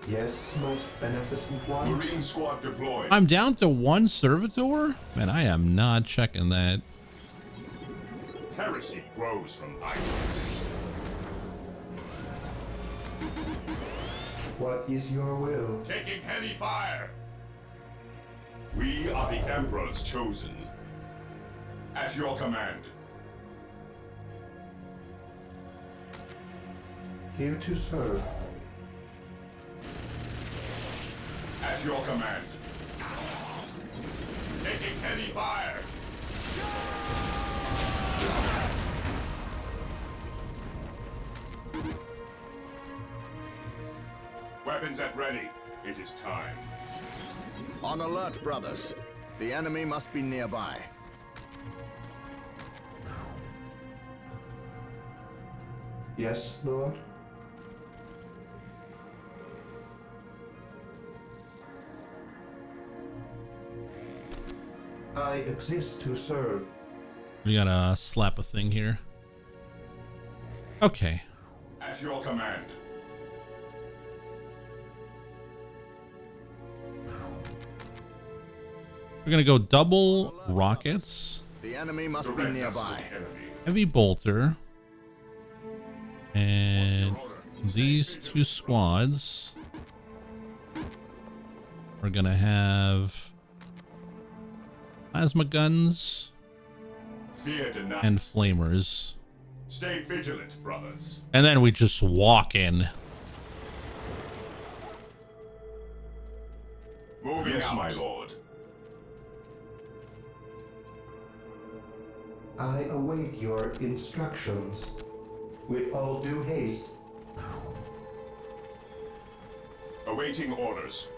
Yes, most beneficent one. Marine squad deployed. I'm down to one servitor? Man, I am not checking that. Heresy grows from idleness. What is your will? Taking heavy fire. We are the Emperor's chosen. At your command. Here to serve. At your command. Taking heavy fire. Weapons at ready. It is time. On alert, brothers. The enemy must be nearby. Yes, Lord? I exist to serve. We gotta slap a thing here. Okay. At your command. We're gonna go double rockets, The enemy must be Direct us to nearby. the enemy. heavy bolter, and these two squads are gonna have plasma guns Fear denied. and flamers. Stay vigilant, brothers. And then we just walk in. Moving out, my lord. I await your instructions. With all due haste. Awaiting orders.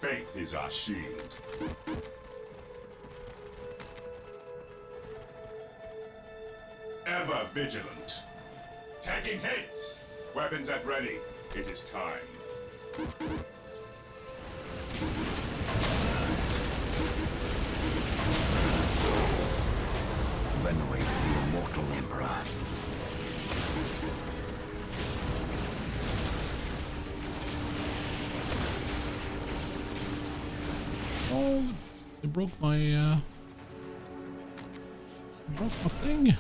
Faith is our shield. Ever vigilant. Taking hits. Weapons at ready. It is time. Venerate the immortal Emperor. Oh, they broke my thing. This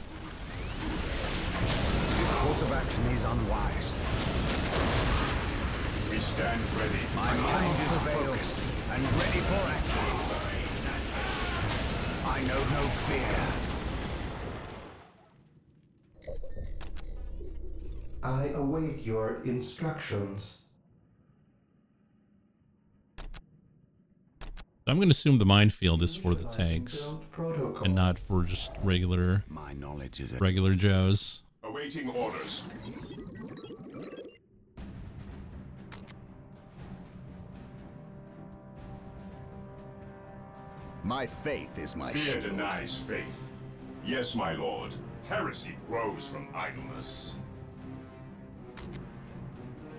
course of action is unwise. We stand ready. My mind is focused and ready for action. I know no fear. I await your instructions. I'm gonna assume the minefield is for the tanks Build protocol. and not for just regular My knowledge is Joes. Awaiting orders. My faith is my Fear shield. denies faith. Yes, my lord. Heresy grows from idleness.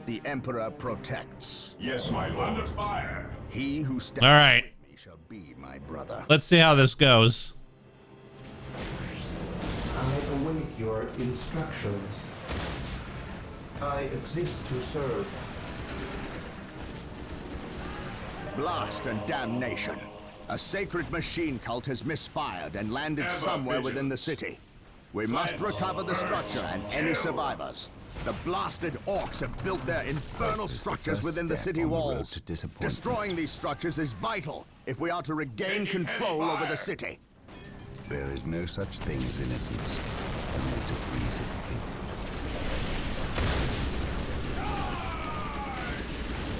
The Emperor protects. Yes, my lord. Under fire. He who stands All right. with me shall be my brother. Let's see how this goes. I await your instructions. I exist to serve. Blast and damnation. A sacred machine cult has misfired and landed Ever somewhere within the vigilant. city. We must recover the structure and any survivors. The blasted orcs have built their infernal structures within the city walls. Destroying these structures is vital if we are to regain control over the city. There is no such thing as innocence, only degrees of guilt.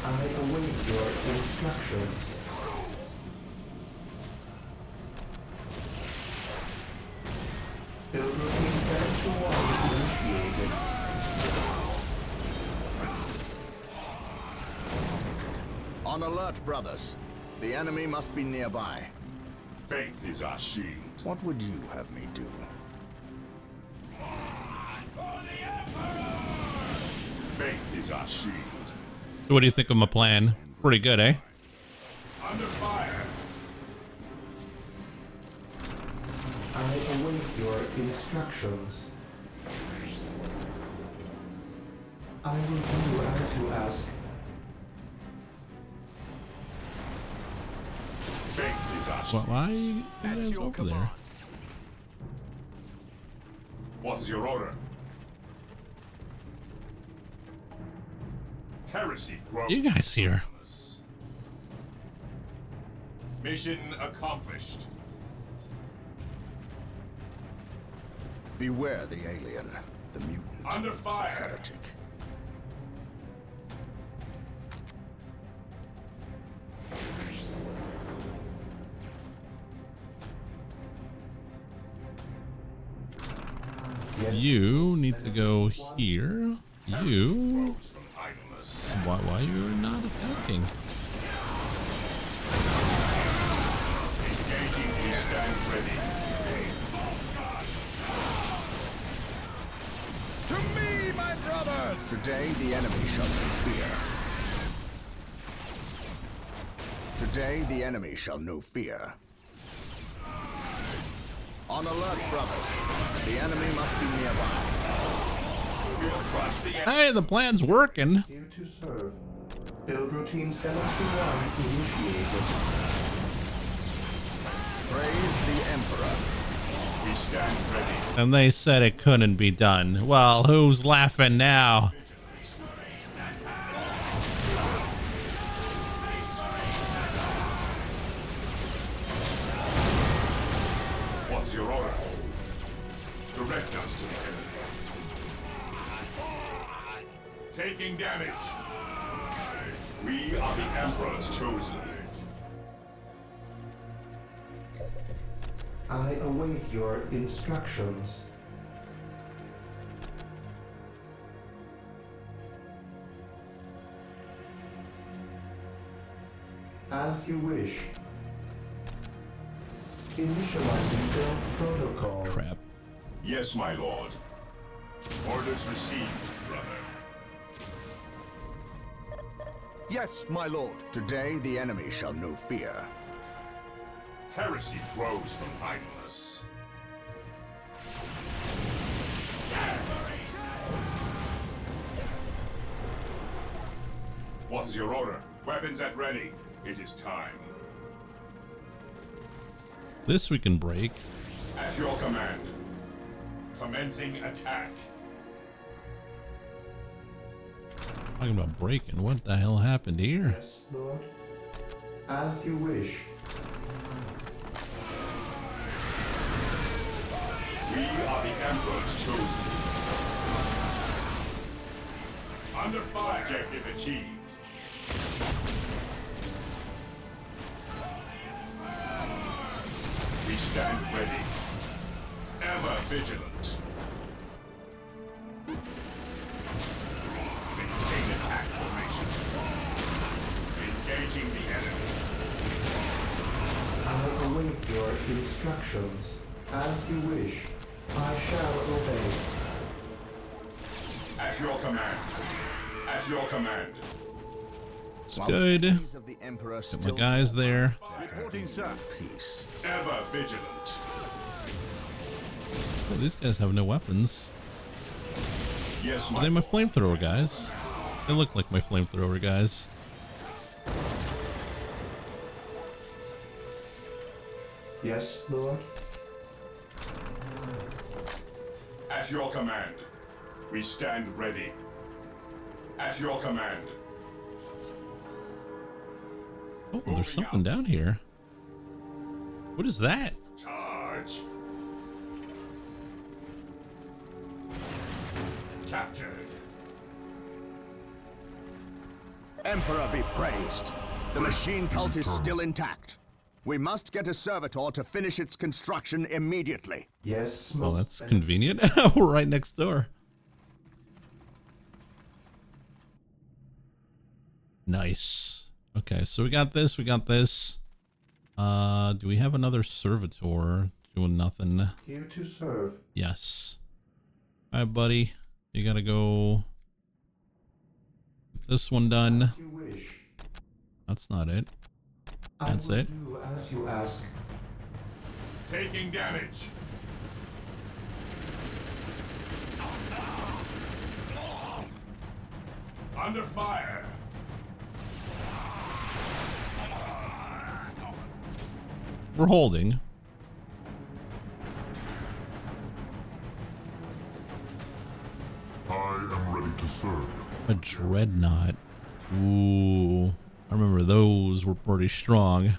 I await your instructions. On alert, brothers. The enemy must be nearby. Faith is our shield. What would you have me do? Faith is our shield. So what do you think of my plan? Pretty good, eh? Under fire. I await your instructions. I will do as you ask. Faith is our shield. Why are you guys over there? What is your order? Heresy grows. You guys here? Mission accomplished. Beware the alien, the mutant, Under fire. heretic. You need to go here. You. From idleness. Why you're not attacking? Engaging, we stand ready. To me, my brothers! Today the enemy shall know fear. Today the enemy shall know fear. On alert, brothers. The enemy must be nearby. We'll crush the enemy. Hey, the plan's working. Here to serve. Build routine 71 initiated. Praise the Emperor. We stand ready. And they said it couldn't be done. Well, who's laughing now? What's your order? Direct us to the enemy. Taking damage. We are the Emperor's chosen. I await your instructions. As you wish. Initializing build protocol. Crap. Yes, my lord. Orders received, brother. Yes, my lord. Today the enemy shall know fear. Heresy grows from idleness. What is your order? Weapons at ready. It is time. This we can break. At your command. Commencing attack. Talking about breaking. What the hell happened here? Yes, Lord. As you wish. We are the Emperor's chosen. Under fire. Objective achieved. We stand ready. Ever vigilant. Maintain attack formation. Engaging the enemy. I await your instructions. As you wish. I shall obey. At your command. At your command. It's While good. the enemies of the Emperor Got still my guys there. reporting, sir. Peace. Ever vigilant. Oh, these guys have no weapons. Yes, Are my they my flamethrower guys? They look like my flamethrower guys. Yes, Lord. At your command. We stand ready. At your command. Oh, there's something down here. What is that? Charge. Captured. Emperor be praised. The machine cult is still intact. We must get a servitor to finish its construction immediately. Yes, Well, most that's beneficial. convenient. We're right next door. Nice. Okay, so we got this. We got this. Do we have another servitor doing nothing? Here to serve. Yes. All right, buddy. You gotta go. Get this one done. As you wish. That's not it. That's I will it. do as you ask. Taking damage. Under fire. We're holding. I am ready to serve. A dreadnought. Ooh. I remember those were pretty strong.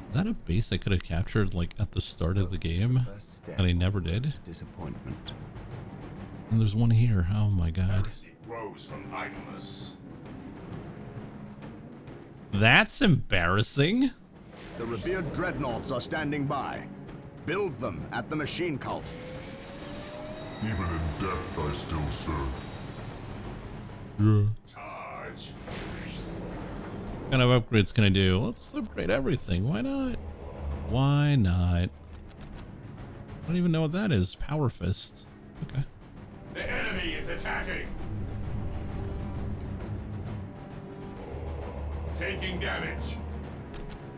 Is that a base I could have captured like at the start of the game and I never did? Disappointment. And there's one here. Oh my god. Heresy grows from idleness. That's embarrassing. The revered dreadnoughts are standing by. Build them at the machine cult. Even in death, I still serve. Charge. What kind of upgrades can I do? Let's upgrade everything. Why not? Why not? I don't even know what that is. Power Fist. Okay. The enemy is attacking. Taking damage.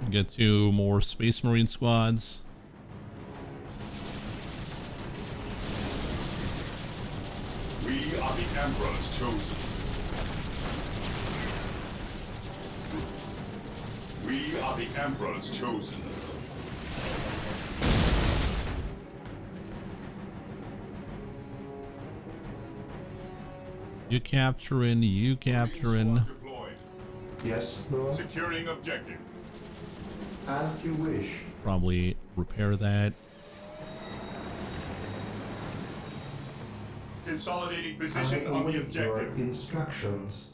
Get 2 more Space Marine squads. We are the Emperor's chosen. We are the Emperor's chosen. You capturing, you capturing. Deployed. Yes, Lord. Securing objective. As you wish. Probably repair that. Consolidating I position on the await your objective. instructions.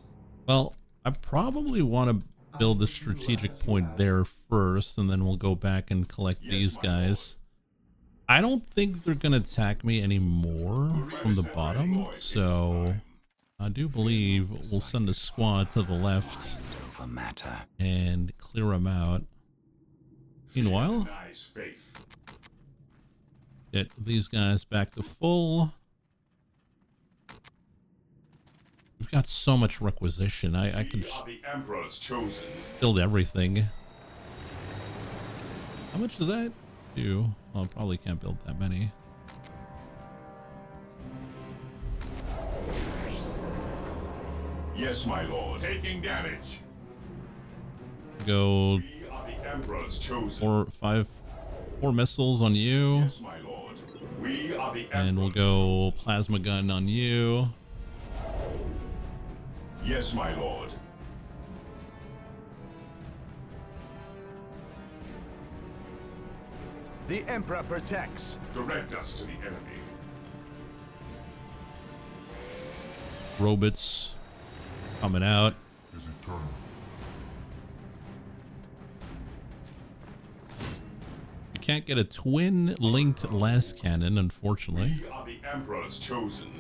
Well, I probably want to build a strategic point there first, and then we'll go back and collect these guys. I don't think they're going to attack me anymore from the bottom, so I do believe we'll send a squad to the left Over matter. and clear them out. Meanwhile, Nice faith. get these guys back to full. We've got so much requisition. I could We are the Emperor's chosen. build everything. How much does that do? Well, I probably can't build that many. Yes, my lord. Taking damage. Go We are the Emperor's chosen. 4 missiles on you, Yes, my lord. We are the and we'll Emperor's go plasma gun on you. Yes, my lord. The Emperor protects. Direct us to the enemy. Robots coming out. Is eternal. You can't get a twin linked las cannon, unfortunately. We are the Emperor's chosen.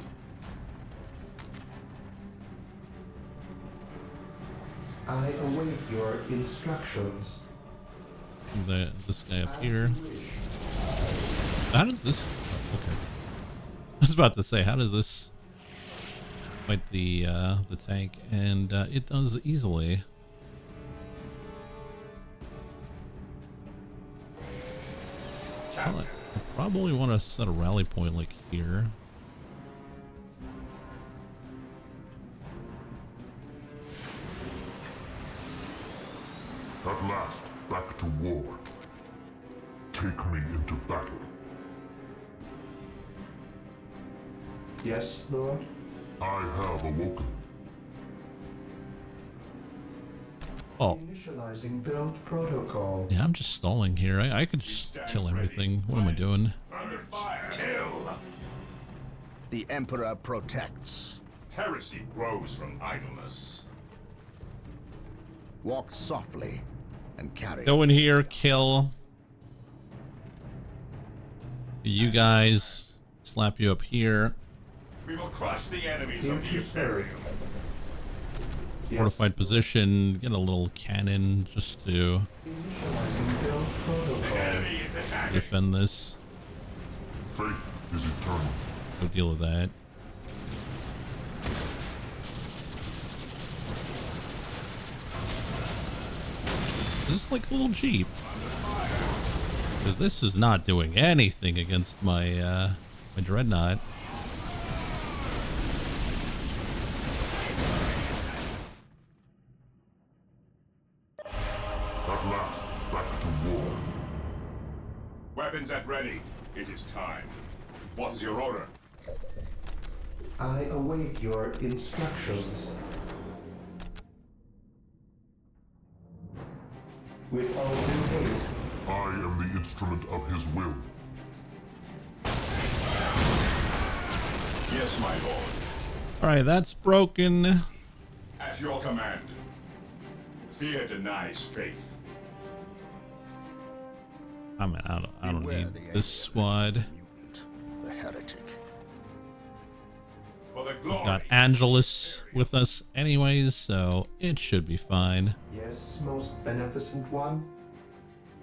I await your instructions. This guy up here. As you wish. How does this? Oh, okay. I was about to say, how does this fight the tank? And it does easily. Well, I probably want to set a rally point like here. At last, back to war. Take me into battle. Yes, Lord. I have awoken. Oh, Initializing build protocol. yeah, I'm just stalling here. I could just kill everything. What am I doing? Under fire. Kill. The Emperor protects. Heresy grows from idleness. Walk softly and carry Go in here, kill. You guys, slap you up here. We will crush the enemies of the Imperium. Fortified position. Get a little cannon just to Initializing build protocol. The enemy is attacking. defend this. Faith is eternal. Go deal with that. Is this like a little jeep? Because this is not doing anything against my my dreadnought. At last, back to war. Weapons at ready. It is time. What is your order? I await your instructions. With all due haste, I am the instrument of his will. Yes, my lord. Alright, that's broken. At your command. Fear denies faith. I mean, I don't Beware need the this alien squad. mutant, the heretic. For the We've glory. got Angelus with us anyways, so it should be fine. yes, most beneficent one.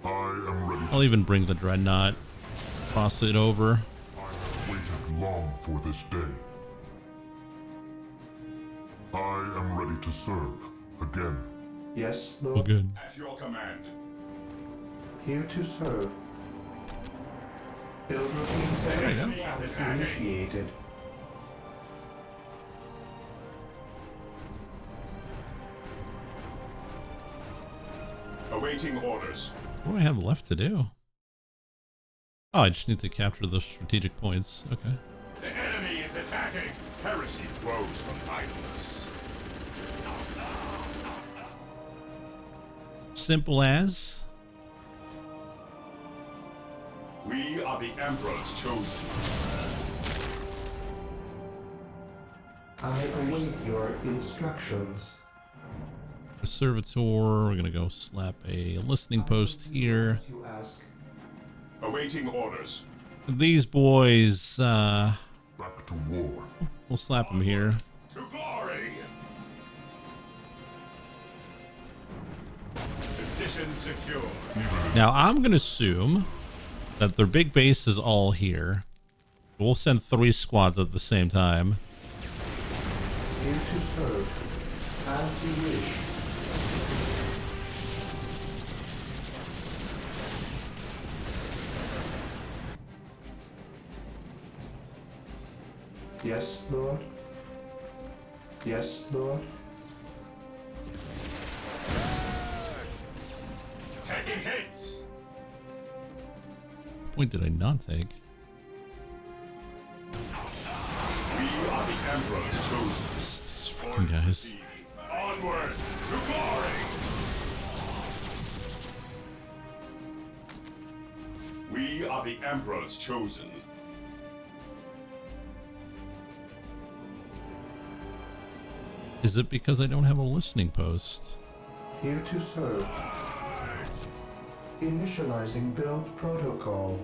I am ready. I'll even bring the dreadnought. Cross it over. I have waited long for this day. I am ready to serve again. Yes, Lord. Again. At your command. Here to serve. Build routine set There you go. and initiated. Awaiting orders. What do I have left to do? Oh, I just need to capture the strategic points. Okay. The enemy is attacking. Heresy grows from idleness. Simple as. We are the Emperor's chosen. I await your instructions. A servitor. We're gonna go slap a listening post here. You ask. Awaiting orders. These boys, Back to war. we'll slap them here. To glory. Position secure. Now I'm gonna assume that their big base is all here. We'll send 3 squads at the same time. Here to serve. As you wish. Yes, Lord. Yes, Lord. Taking hits. Point did I not take? We are the Emperor's chosen. These freaking guys. Onward to glory. We are the Emperor's chosen. Is it because I don't have a listening post? Here to serve. Initializing build protocol.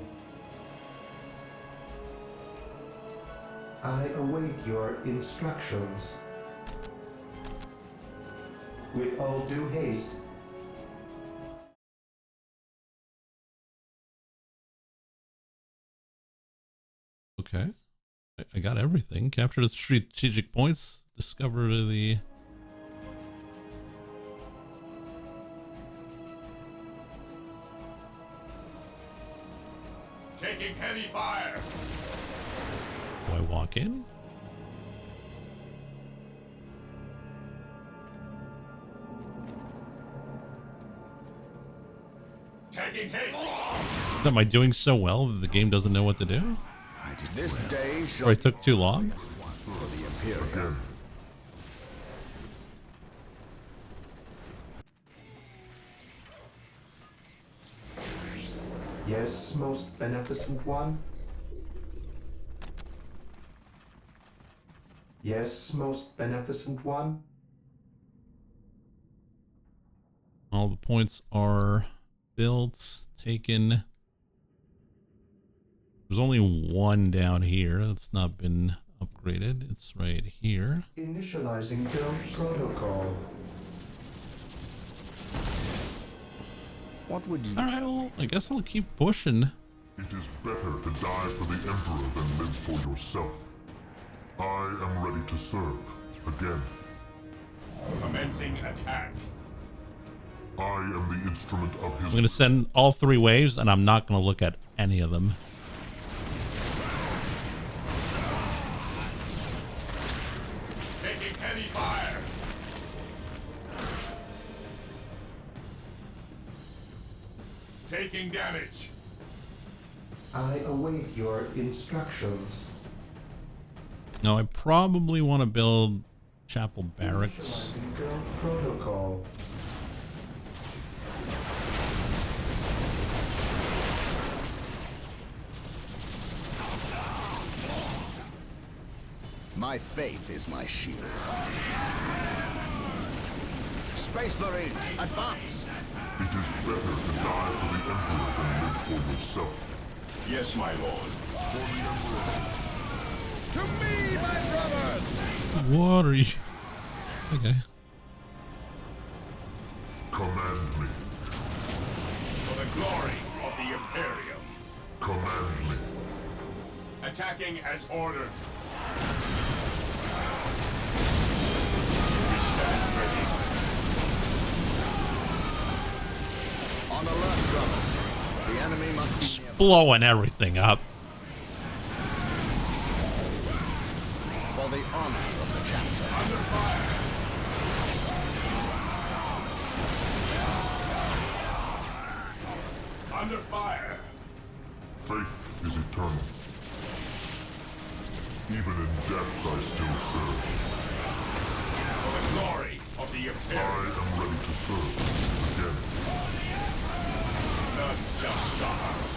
I await your instructions. With all due haste. Okay. I got everything. Capture the strategic points. Discover the... Taking heavy fire. Do I walk in? Taking hits. Am I doing so well that the game doesn't know what to do? I did This well. day shall Or I took too long? for the Imperium. Again. Yes, most beneficent one. Yes, most beneficent one. All the points are built, taken. There's only one down here that's not been upgraded. It's right here. Initializing build protocol. What would you... All right, well, I guess I'll keep pushing. It is better to die for the Emperor than live for yourself. I am ready to serve again. Commencing attack. I am the instrument of his... I'm going to send all 3 waves, and I'm not going to look at any of them. Taking heavy fire. Taking damage. I await your instructions. Now, I probably want to build chapel barracks. Initializing build protocol. My faith is my shield. Space Marines, advance! It is better to die for the Emperor than live for yourself. Yes, my lord. For the Emperor. To me, my brothers! What are you... Okay. Command me. For the glory of the Imperium. Command me. Attacking as ordered. On alert, brothers. The enemy must be Just nearby. blowing everything up. For the honor of the chapter. Under fire. Under fire. Faith is eternal. Even in death I still serve. For the glory of the I Imperium. am ready to serve again. None shall stop us.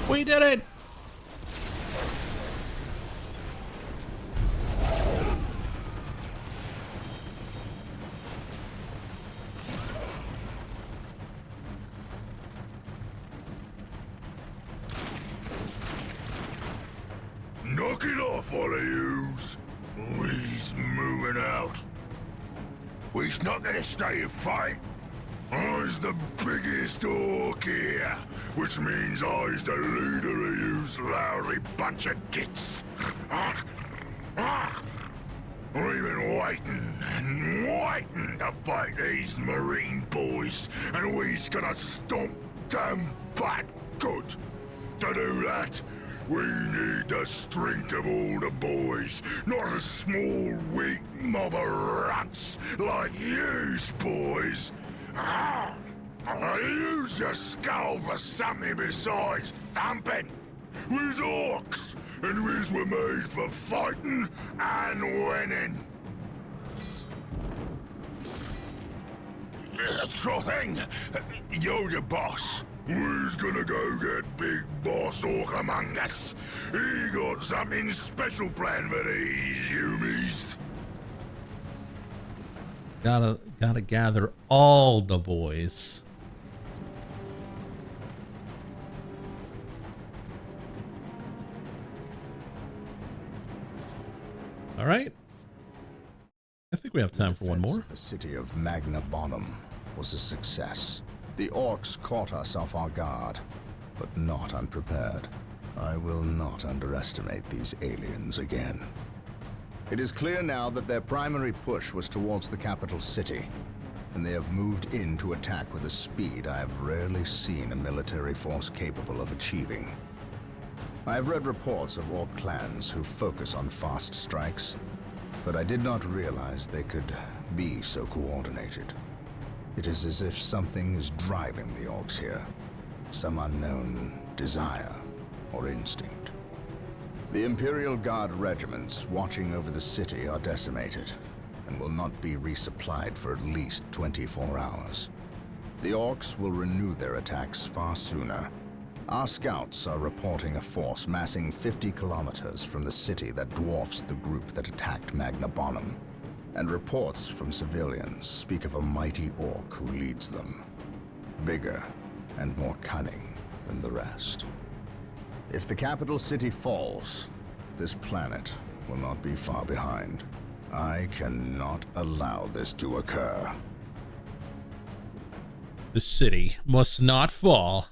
We did it! Knock it off, all of yous. We's moving out. We's not gonna stay and fight. I's the biggest orc here, which means I's the leader of yous lousy bunch of gits. We've been waiting and waiting to fight these Marine boys, and we's gonna stomp them back good. To do that, we need the strength of all the boys, not a small, weak mob of runts like yous boys. Use your skull for something besides thumping. We's orcs, and we's were made for fighting and winning. Sure thing. You're the boss. We's gonna go get Big Boss Orc among us. He got something special planned for these humies. Gotta gather all the boys. All right. I think we have time for one more. The city of Magna Bonum was a success. The orcs caught us off our guard, but not unprepared. I will not underestimate these aliens again. It is clear now that their primary push was towards the capital city, and they have moved in to attack with a speed I have rarely seen a military force capable of achieving. I have read reports of orc clans who focus on fast strikes, but I did not realize they could be so coordinated. It is as if something is driving the orcs here, some unknown desire or instinct. The Imperial Guard regiments watching over the city are decimated and will not be resupplied for at least 24 hours. The orcs will renew their attacks far sooner. Our scouts are reporting a force massing 50 kilometers from the city that dwarfs the group that attacked Magna Bonum. And reports from civilians speak of a mighty orc who leads them. Bigger and more cunning than the rest. If the capital city falls, this planet will not be far behind. I cannot allow this to occur. The city must not fall.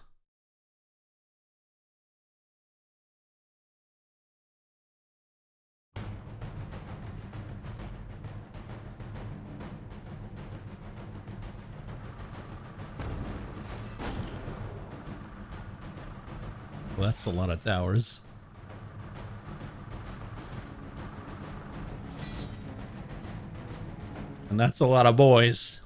Well, that's a lot of towers. And that's a lot of boys.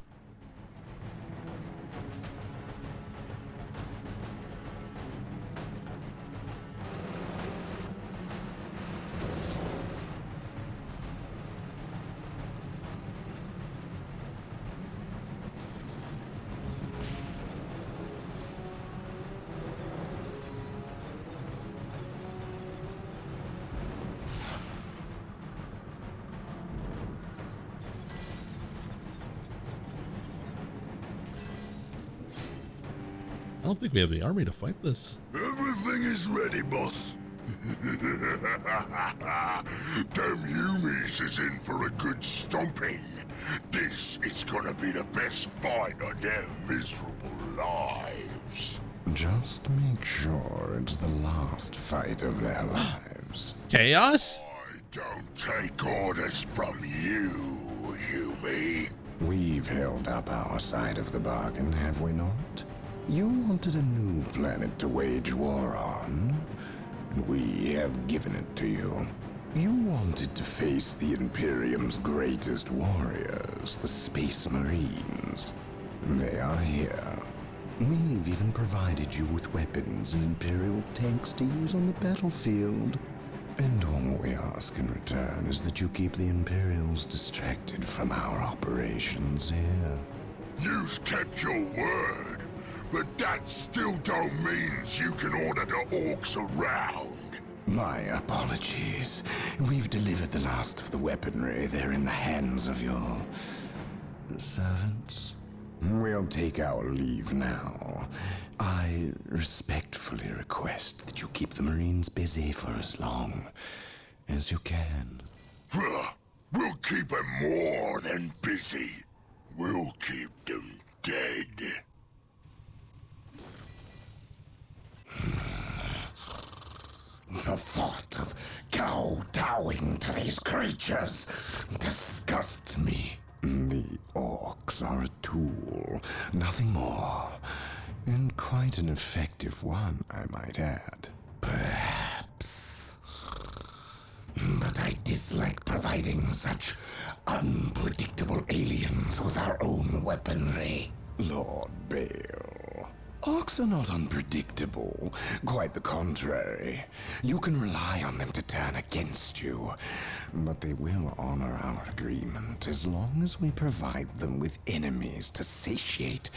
I don't think we have the army to fight this. Everything is ready, boss. Them Humies is in for a good stomping. This is gonna be the best fight of their miserable lives. Just make sure it's the last fight of their lives. Chaos? I don't take orders from you, Humie. We've held up our side of the bargain, have we not? You wanted a new planet to wage war on, and we have given it to you. You wanted to face the Imperium's greatest warriors, the Space Marines. They are here. We've even provided you with weapons and Imperial tanks to use on the battlefield. And all we ask in return is that you keep the Imperials distracted from our operations here. You've kept your word, but that still don't mean you can order the orcs around. My apologies. We've delivered the last of the weaponry. They're in the hands of your servants. We'll take our leave now. I respectfully request that you keep the Marines busy for as long as you can. We'll keep them more than busy. We'll keep them dead. The thought of kowtowing to these creatures disgusts me. The orcs are a tool, nothing more. And quite an effective one, I might add. Perhaps. But I dislike providing such unpredictable aliens with our own weaponry. Lord Bale, orcs are not unpredictable. Quite the contrary. You can rely on them to turn against you. But they will honor our agreement as long as we provide them with enemies to satiate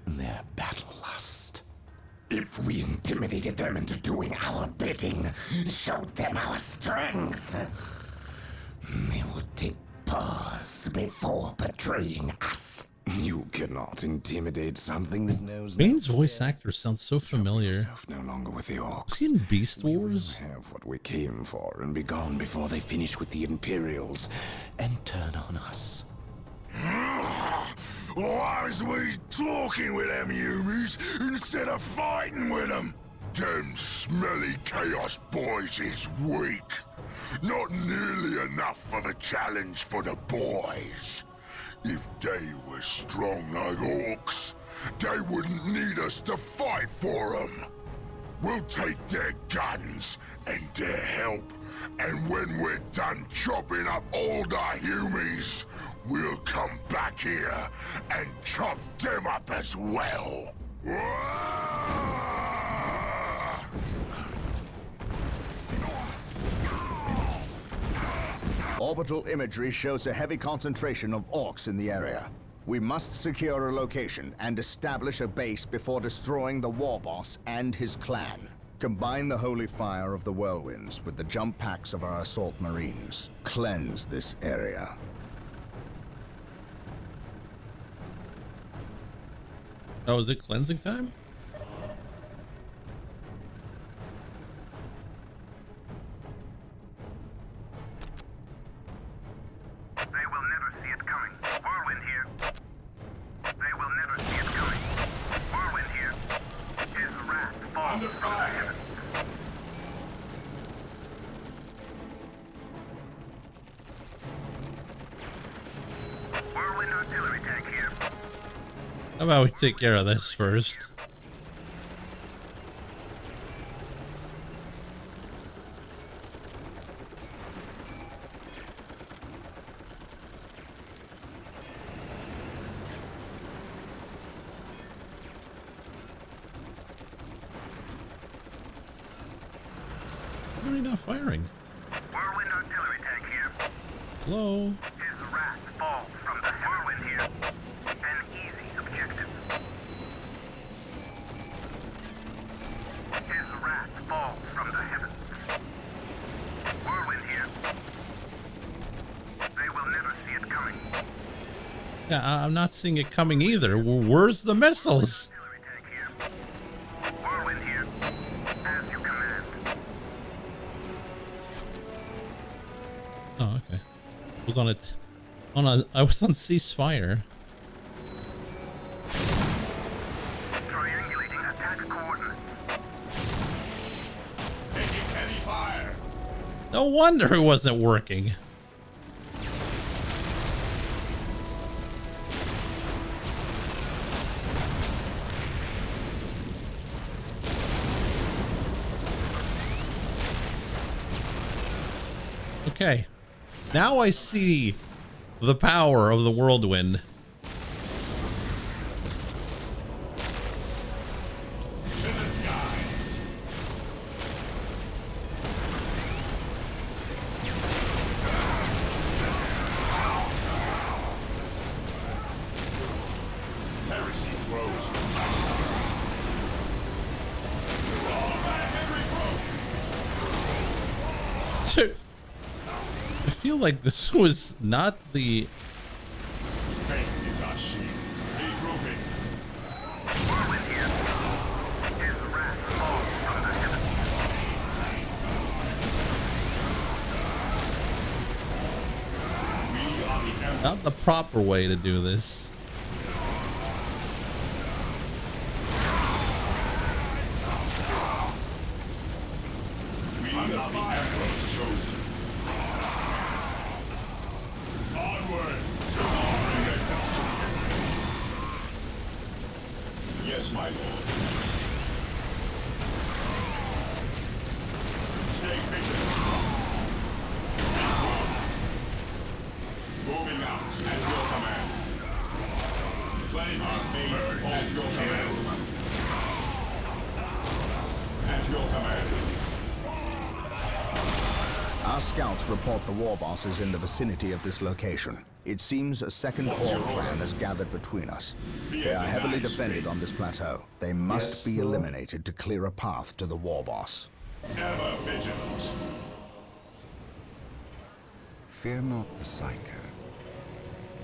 their battle lust. If we intimidated them into doing our bidding, showed them our strength, they would take pause before betraying us. You cannot intimidate something that knows. Bane's voice actor sounds so familiar. No longer with the orcs. Is he in Beast Wars? We will have what we came for and be gone before they finish with the Imperials and turn on us. Why is we talking with them Humies instead of fighting with them? Them smelly Chaos boys is weak. Not nearly enough of a challenge for the boys. If they were strong like orcs, they wouldn't need us to fight for them. We'll take their guns and their help, and when we're done chopping up all the Humies, we'll come back here and chop them up as well. Orbital imagery shows a heavy concentration of orcs in the area. We must secure a location and establish a base before destroying the war boss and his clan. Combine the holy fire of the whirlwinds with the jump packs of our assault marines. Cleanse this area. Oh, is it cleansing time? They will never see it coming. Whirlwind here. They will never see it coming. Whirlwind here. His wrath falls from the heavens. Whirlwind artillery tank here. How about we take care of this first? Why are we not firing? Whirlwind artillery tank here. Hello? His wrath falls from the whirlwind here. An easy objective. His wrath falls from the heavens. Whirlwind here. They will never see it coming. Yeah, I'm not seeing it coming either. Where's the missiles? Artillery tank here. Whirlwind here. As you command. Oh, okay. I was on it. I was on ceasefire. Triangulating attack coordinates. Taking heavy fire. No wonder it wasn't working. Okay. Now I see the power of the whirlwind. To the skies. Heresy grows from madness. All back every group. I feel like this was not the... Faith is our shield. Regrouping. Whirlwind here. His wrath falls from the heavens. We are the Emperor. not the proper way to do this. We are the Emperor's chosen. Onward to our destiny. Yes, my lord. Stay vigilant. Moving out as your command. Planning our main as your command. As your command. Our scouts report the war boss is in the vicinity of this location. It seems a second Orc clan has gathered between us. They are heavily defended on this plateau. They must be eliminated to clear a path to the war boss. Ever vigilant. Fear not the Psycho.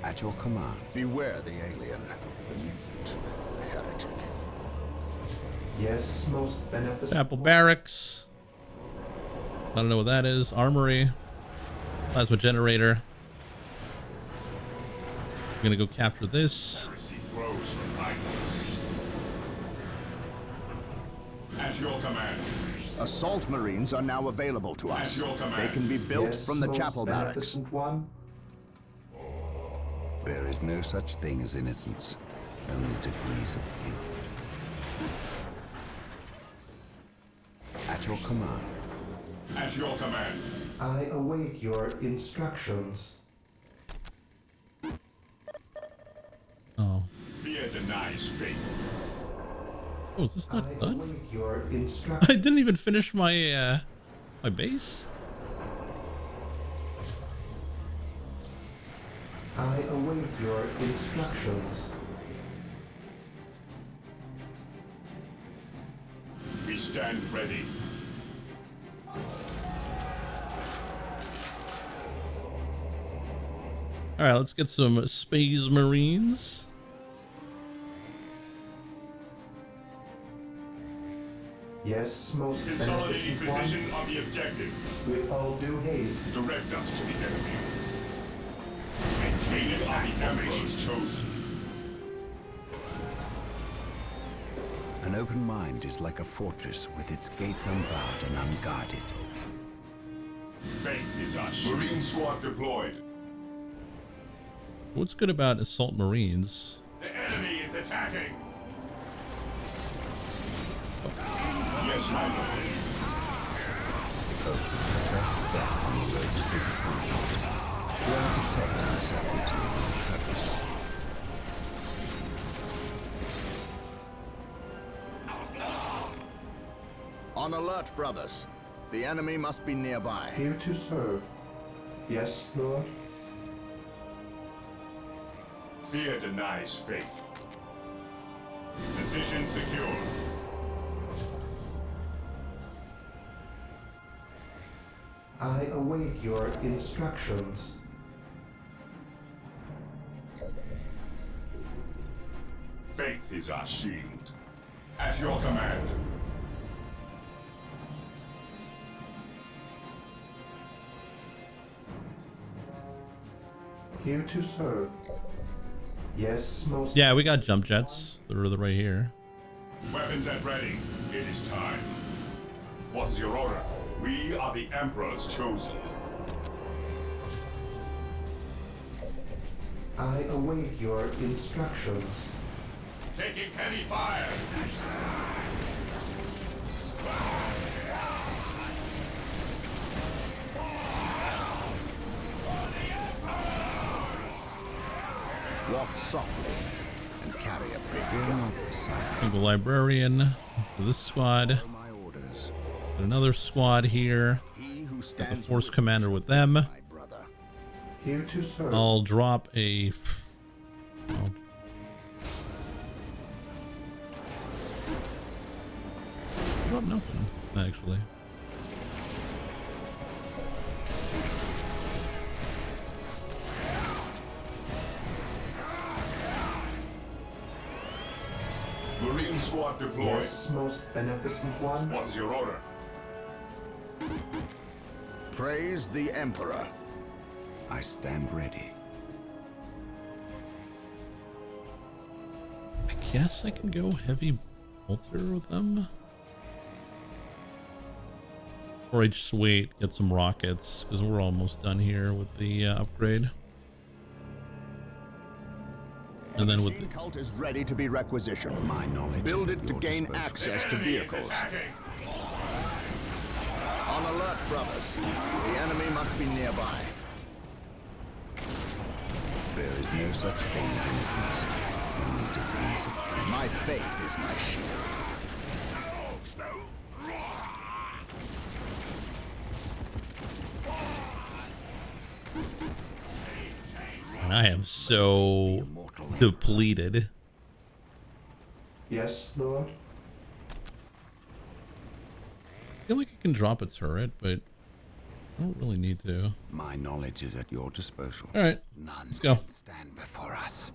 At your command. Beware the alien, the mutant, the heretic. Yes, most beneficent. Chapel Barracks. I don't know what that is. Armory. Plasma generator. I'm gonna go capture this. Heresy grows from madness. As your command. Assault marines are now available to us. At your command. They can be built Yes, from the most chapel barracks. beneficent one. There is no such thing as innocence, only degrees of guilt. At your command. At your command. I await your instructions. Oh. Fear denies faith. Oh, is this I not done? await your I instructions. didn't even finish my my base. I await your instructions. We stand ready. All right, let's get some Space Marines. Yes, most Consolidating beneficent one. position on the objective. With all due haste. Direct us to the enemy. Maintain it on the Emperor's chosen. An open mind is like a fortress with its gates unbarred and unguarded. Faith is our shield. Marine squad deployed. What's good about Assault Marines? The enemy is attacking. Yes, my lord. Hope is the first step on the road to disappointment. Learn to take uncertainty with purpose. On alert, brothers. The enemy must be nearby. Here to serve. Yes, Lord. Fear denies faith. Position secure. I await your instructions. Faith is our shield. At your command. Here to serve. Yes, most. Yeah, we got jump jets. They're right here. Weapons at ready. It is time. What is your order? We are the Emperor's chosen. I await your instructions. Taking heavy fire. Walk softly and carry a big gun. The librarian for this squad. My orders. Another squad here. He who Got the stands force with commander me with shall them. be my brother. Here to serve. I'll drop a. I'll drop nothing, actually. Marine squad deployed. Yes, most beneficent one. What is your order? Praise the Emperor. I stand ready. I guess I can go heavy bolter with them. Or I just wait, get some rockets, because we're almost done here with the upgrade. And then with the Machine cult is ready to be requisitioned. My knowledge Build is it at to your gain disposal. access to Enemy is vehicles. attacking. On alert, brothers. The enemy must be nearby. There is no such thing as innocence. Only degrees of pain. My faith is my shield. and I am so depleted. Yes, Lord. I feel like I can drop a turret, but I don't really need to. My knowledge is at your disposal. All right, None let's go. can stand before us.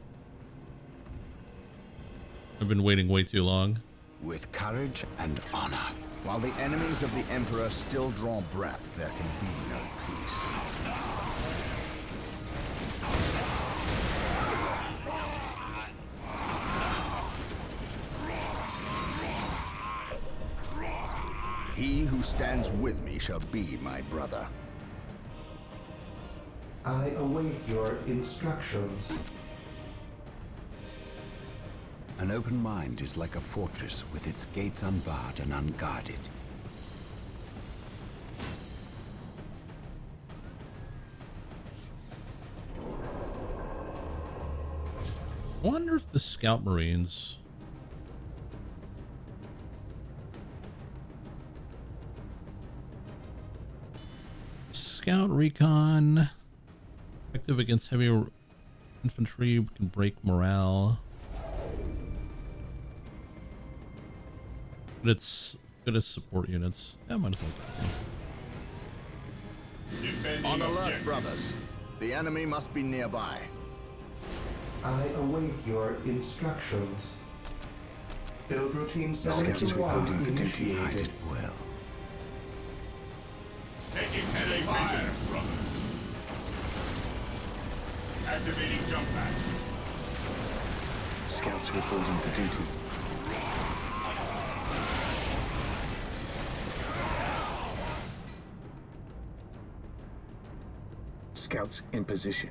I've been waiting way too long. With courage and honor. While the enemies of the Emperor still draw breath, there can be no peace. He who stands with me shall be my brother. I await your instructions. An open mind is like a fortress with its gates unbarred and unguarded. I wonder if the Scout Marines... Scout Recon... Effective against heavy Infantry can break morale. But it's good as support units. Yeah, might as well continue. On alert, brothers. The enemy must be nearby. I await your instructions. Build routine Scouts 71 reporting for duty. Hide initiated. it well. Taking heavy fire, brothers. Activating jump pack. Scouts reporting for duty. Scouts in position.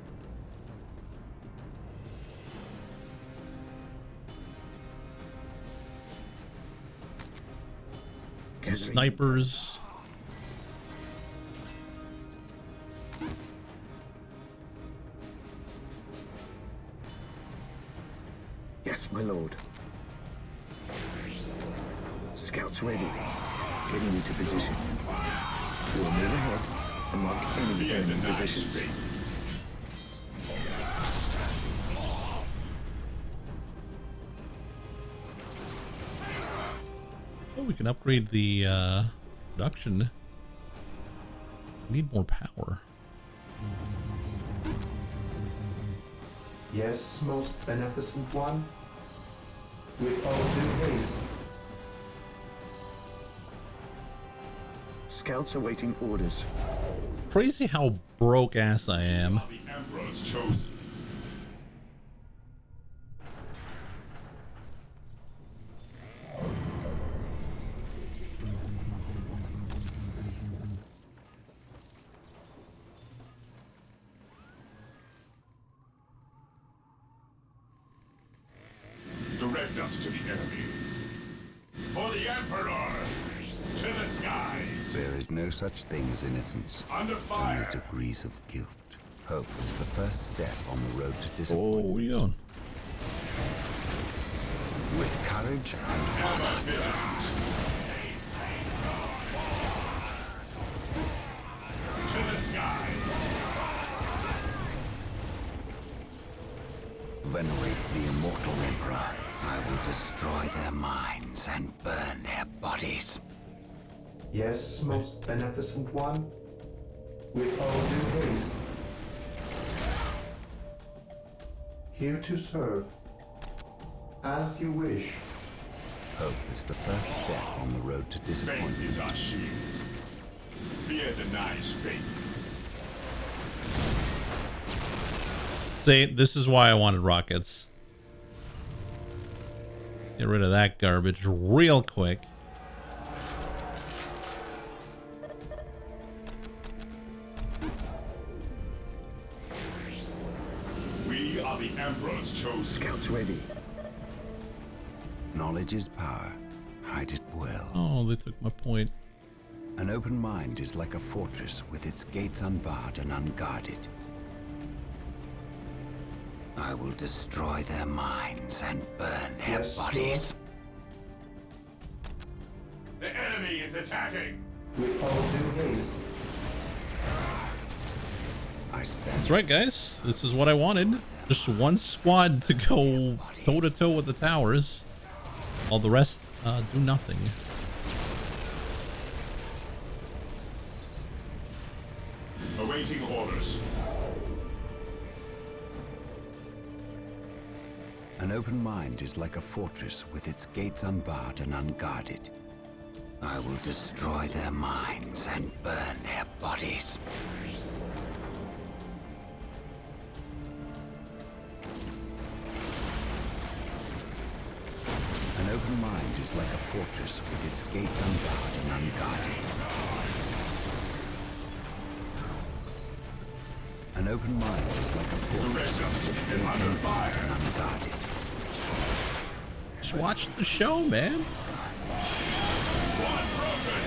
Gathering Snipers. Yes, my lord. Scouts ready. Getting into position. We'll move ahead and mark any enemy positions. Oh, we can upgrade the production. We need more power. Yes, most beneficent one. With all due haste. Scouts awaiting orders. Crazy how broke ass I am. The Emperor's chosen. Direct us to the enemy. For the Emperor! To the skies! There is no such thing as innocence. Under Only fire! degrees of guilt. Hope is the first step on the road to Oh, disappointment. where you going? With courage and Ever vigilant! To the skies! venerate the immortal Emperor. I will destroy their minds and burn their bodies. Yes, most beneficent one. With all due haste. Here to serve. As you wish. Hope is the first step on the road to Faith disappointment. is our shield. Fear denies faith. See, this is why I wanted rockets. Get rid of that garbage real quick. We are the Emperor's chosen. Scouts ready. Knowledge is power. Hide it well. Oh, they took my point. An open mind is like a fortress with its gates unbarred and unguarded. I will destroy their minds and burn their Yes, bodies. The enemy is attacking. With all due haste. I stand. That's right, guys. This is what I wanted. Just one squad to go toe-to-toe with the towers. All the rest do nothing. Awaiting orders. An open mind is like a fortress with its gates unbarred and unguarded. I will destroy their minds and burn their bodies. An open mind is like a fortress with its gates unbarred and unguarded. An open mind is like a fortress with its gates unbarred and unguarded. Just watch the show, man. One broken.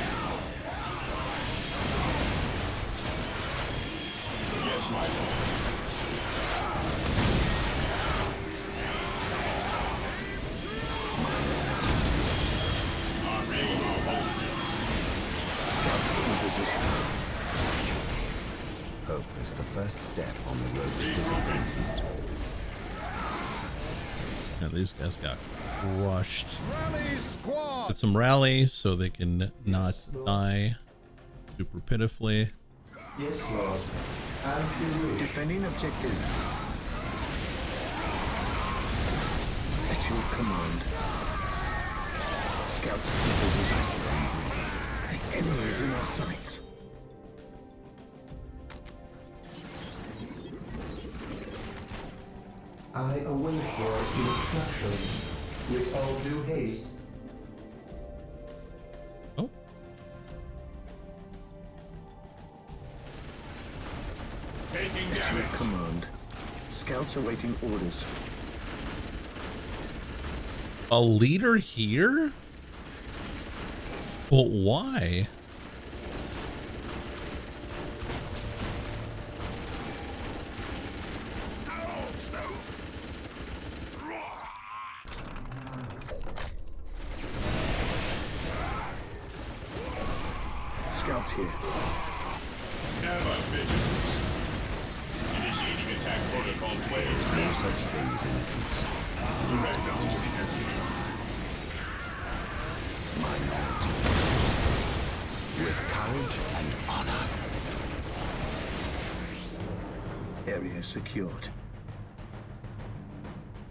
Yes, my lord. Our ring will hold you. Scouts in position. Hope is the first step on the road to disappointment. Yeah, these guys got crushed. Rally squad! Get some rally so they can not die super pitifully. Yes, Lord. As you wish. Defending objective. At your command. Scouts in position. The enemy is in our sights. I await your instructions with all due haste. Oh, Taking At your damage. command. Scouts awaiting orders. a leader here? But why? Scouts here. Never vigilant. Initiating attack protocol phase. No such thing as innocence. Direct us. My knowledge is yours. With courage and honor. Area secured.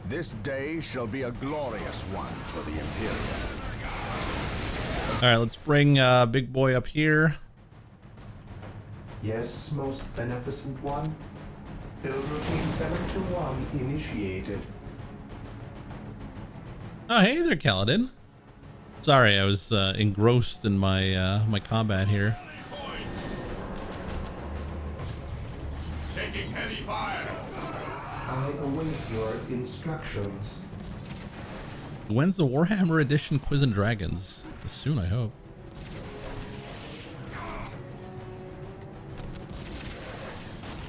This day shall be a glorious one for the Imperium. All right, let's bring Big Boy up here. Yes, most beneficent one. Build routine 721 initiated. Oh, hey there, Kaladin. Sorry, I was engrossed in my my combat here. Taking heavy fire. I await your instructions. When's the Warhammer Edition Quiz and Dragons? Soon, I hope.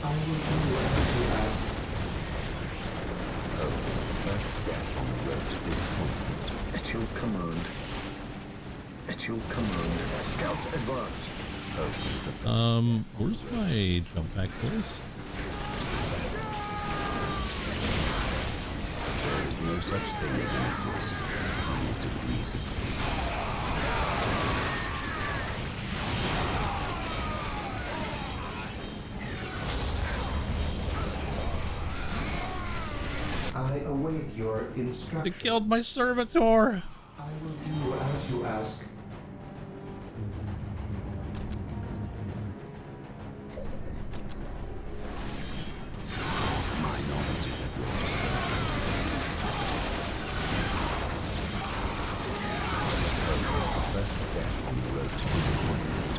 I will do as you ask. Hope is the first step on the road to disappointment. At your command. At your command. Scouts advance. Hope is the first. Where's my jump pack, please? There is no such thing as innocence. Only to reason. I await your They instructions. killed my servitor. I will do as you ask. My knowledge is at your disposal. Hope is the first step on the road to disappointment.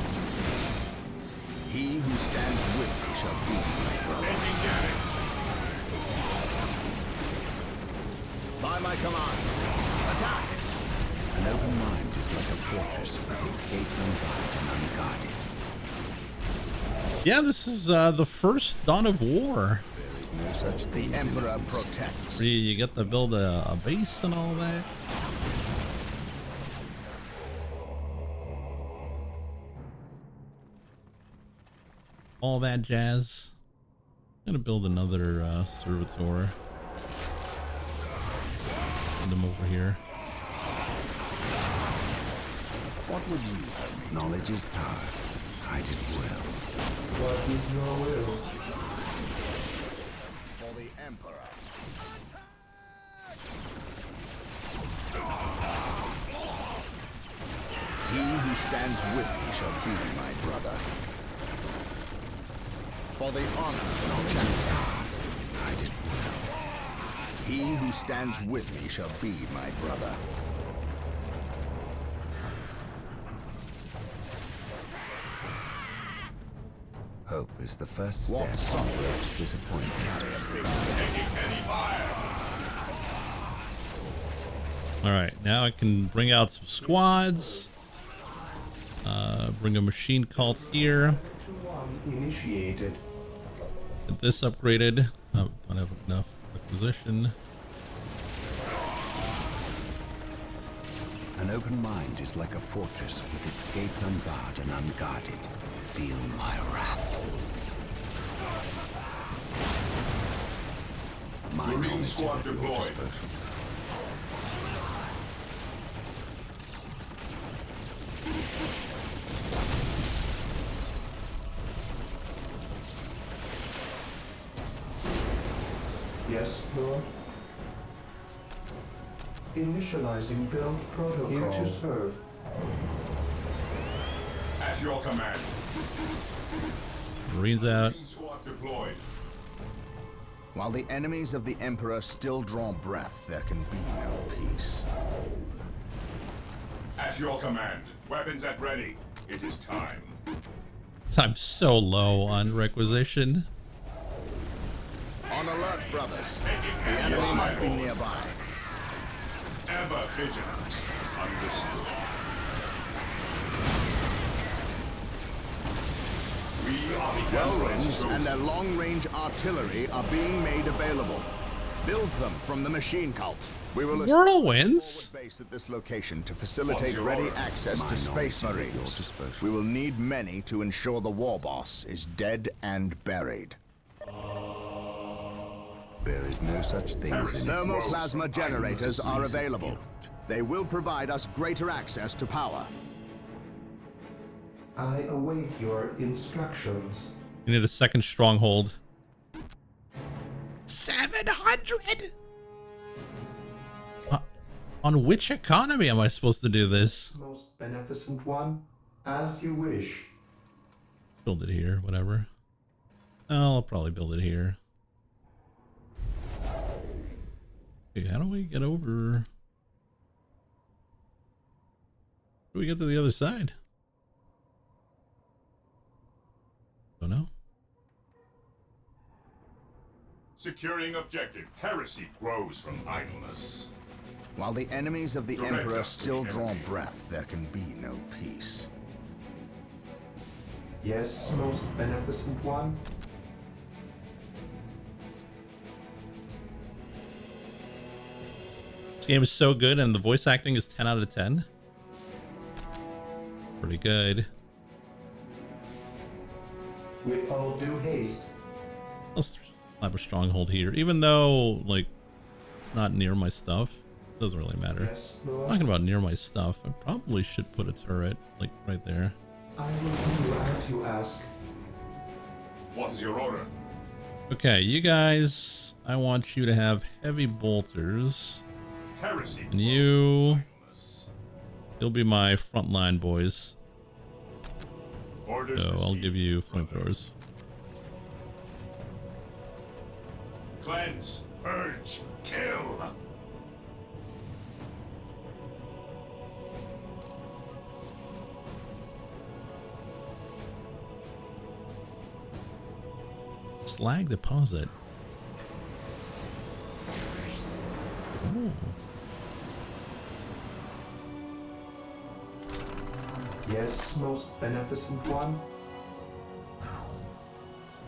He who stands with me shall be my brother. Taking damage. By my command, attack! An open mind is like a fortress with its gates unbarred and unguarded. Yeah, this is the first Dawn of War. There is no such thing The as Emperor innocence. protects. Where you get to build a base and all that. All that jazz. I'm gonna build another servitor. Send them over here. What would you have? Knowledge is power. Hide it well. What is your will? For the Emperor. He who stands with me shall be my brother. For the honor of justice. Hide it well. He who stands with me shall be my brother. Hope is the first Walk step on the road to disappointment. Taking heavy fire. All right, now I can bring out some squads. Bring a machine cult here. 721 initiated. Get this upgraded. Oh, don't have enough acquisition. An open mind is like a fortress with its gates unbarred and unguarded. Feel my wrath. My Marine knowledge is squad at your deployed. disposal. Yes, Lord. Initializing build protocol. Here to serve. At your command. Marines out. Squad deployed. While the enemies of the Emperor still draw breath, there can be no peace. At your command. Weapons at ready. It is time. I'm so low on requisition. On alert, brothers. The enemy must be nearby. Ever vigilant. Understood. We are the Whirlwinds and their long-range artillery are being made available. Build them from the machine cult. We will Whirlwinds? base at this location to facilitate ready access to space marines. We will need many to ensure the war boss is dead and buried. There is no such thing as an Thermoplasma generators are available. They will provide us greater access to power. I await your instructions. You need a second stronghold. 700? On which economy am I supposed to do this? Most beneficent one, as you wish. Build it here, whatever. I'll probably build it here. Okay, how do we get over? How do we get to the other side? Don't know. securing objective. Heresy grows from idleness. While the enemies of the Direct Emperor us to still the draw enemy. breath, there can be no peace. Yes, most beneficent one. This game is so good and the voice acting is 10 out of 10. Pretty good. With all due haste. Let's slap a stronghold here, even though like it's not near my stuff. Doesn't really matter. Yes, Lord. Talking about near my stuff, I probably should put a turret like right there. I will do as you ask. What is your order? Okay, you guys, I want you to have heavy bolters, Heresy. and you'll be my frontline boys. Orders So I'll received. give you flamethrowers. Cleanse, purge, kill. Slag deposit. Oh. Yes, most beneficent one.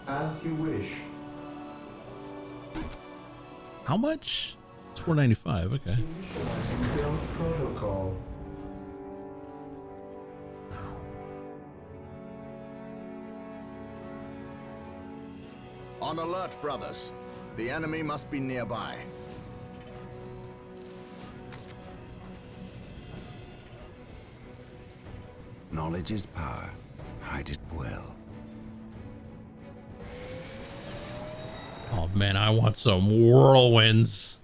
As you wish. How much? It's $4.95. Okay. Initializing build protocol. On alert, brothers. The enemy must be nearby. Knowledge is power. Hide it well. Oh man, I want some whirlwinds.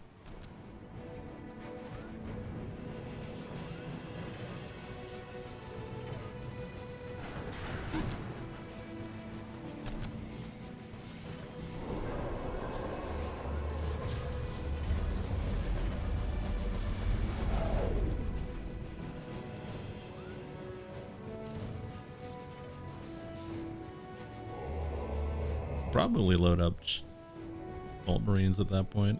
Probably load up Bolt Marines at that point.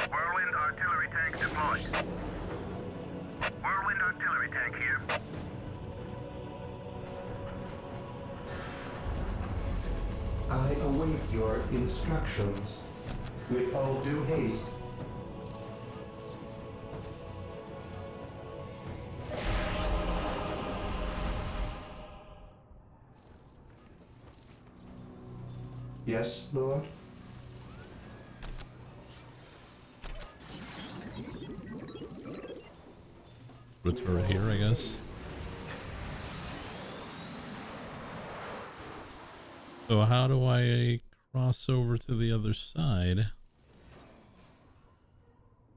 Whirlwind artillery tank deployed. Whirlwind artillery tank here. I await your instructions. With all due haste. Yes, Lord. Put a turret here, I guess. So how do I cross over to the other side?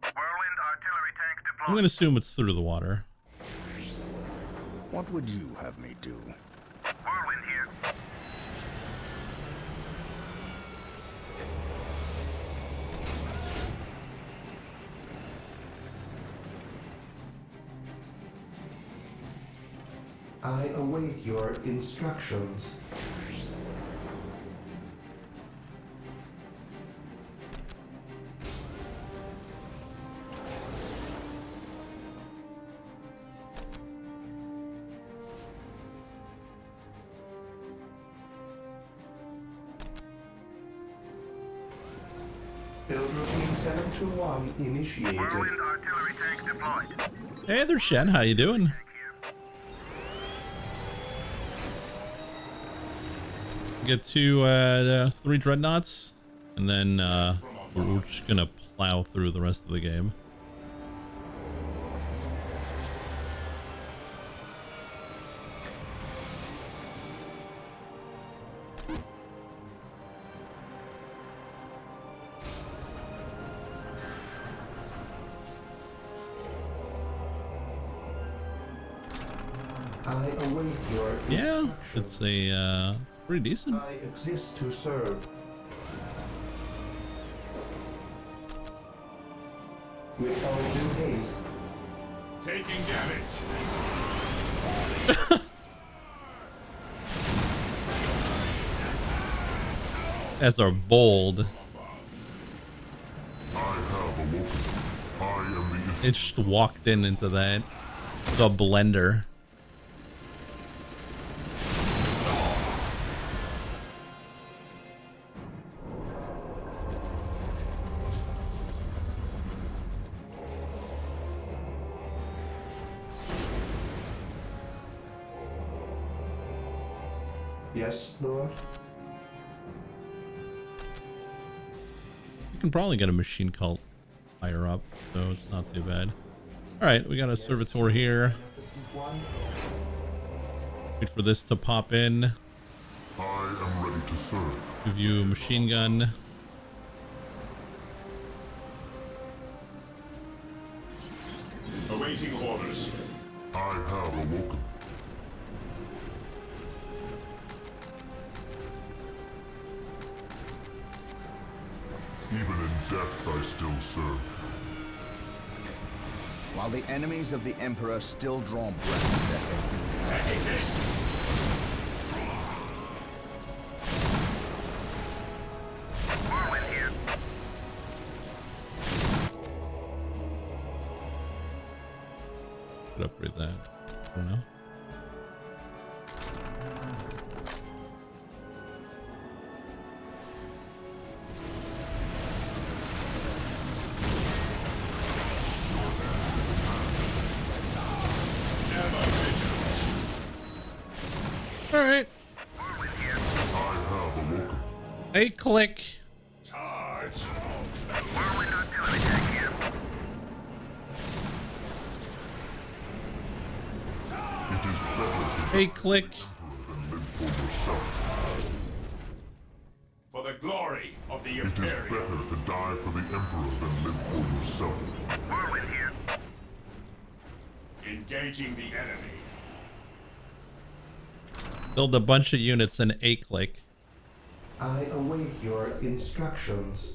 Whirlwind artillery tank deployed. I'm gonna assume it's through the water. What would you have me do? Whirlwind here. I await your instructions. Build routine 721 initiated. Whirlwind artillery tank deployed. Hey there, Shen. How you doing? Get to 3 dreadnoughts, and then we're just gonna plow through the rest of the game. I await your Yeah, instructions. it's pretty decent. I exist to serve. With all due haste, Taking damage. As are bold. I have awoken. I am the It just walked into that. The blender. yes, Lord. You can probably get a machine cult higher up, so it's not too bad. Alright, we got a servitor here. One. Wait for this to pop in. I am ready to serve. Give you a machine gun. Awaiting orders. I have awoken. Even in death, I still serve. While the enemies of the Emperor still draw breath at their buildings. Taking this. Whirlwind here. Could upgrade that. I don't know. Alright. Whirlwind here. I have awoken. A click. Charge. Whirlwind artillery tank here. It is better to A click. than live for yourself. For the glory of the It is Imperium. better to die for the Emperor than live for yourself. Whirlwind here. Engaging the enemy. Build a bunch of units in a click. I await your instructions.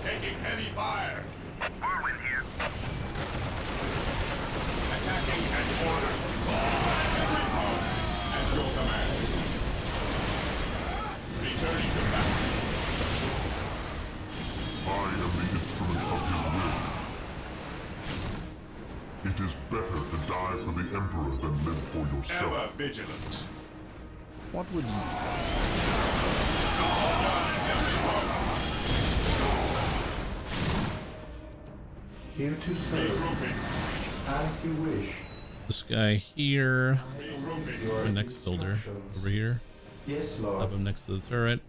Taking heavy fire. Whirlwind here. Attacking and order. Every post at your command. Returning to battle. I am the instrument of his will. It is better to die for the Emperor than live for Ever yourself. vigilant. What would you... Here to serve. Regrouping. As you wish. This guy here. Regrouping. Your The next builder instructions. over here. Yes, Have Lord. him next to the turret.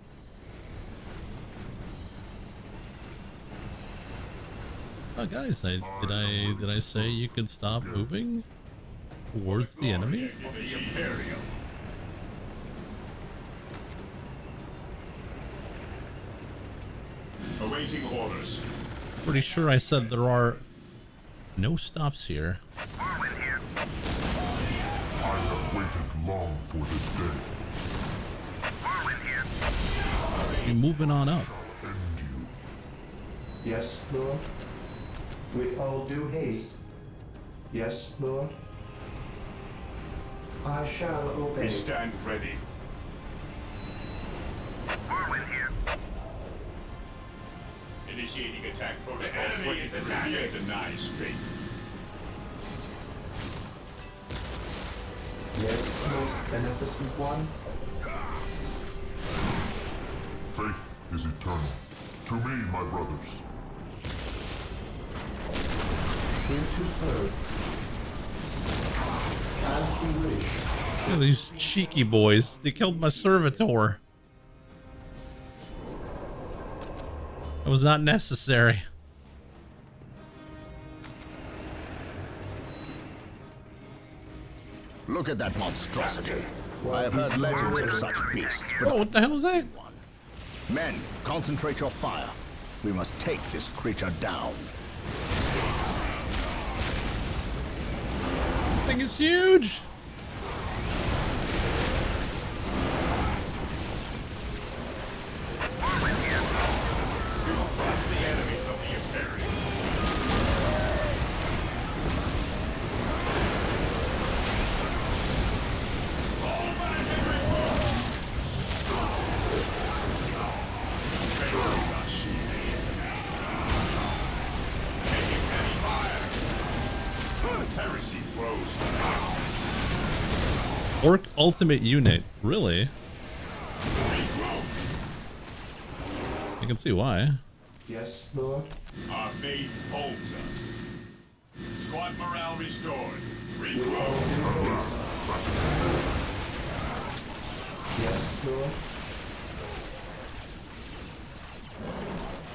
Oh, guys, did I say you could stop moving towards the enemy? The Imperial. Awaiting orders. Pretty sure I said there are no stops here. Whirlwind here. I have waited long for this day. Whirlwind here. Be moving on up. End you. Yes, Lord. With all due haste. Yes, Lord. I shall obey. We stand ready. Whirlwind here. Initiating attack protocol. The enemy is attacking. Denies faith. Yes, most beneficent one. Faith is eternal. To me, my brothers. Here to serve. As you wish. Look at these cheeky boys. They killed my servitor. It was not necessary. Look at that monstrosity. I have heard legends of such beasts, but Oh, what the hell is that? one. Men, concentrate your fire. We must take this creature down. This thing is huge. Whirlwind here. We will crush the enemies of the Imperial. Taking heavy fire. Heresy grows. Orc ultimate unit. Really? I can see why. Yes, Lord. Our faith holds us. Squad morale restored. With Regroup. all due haste. Yes, Lord.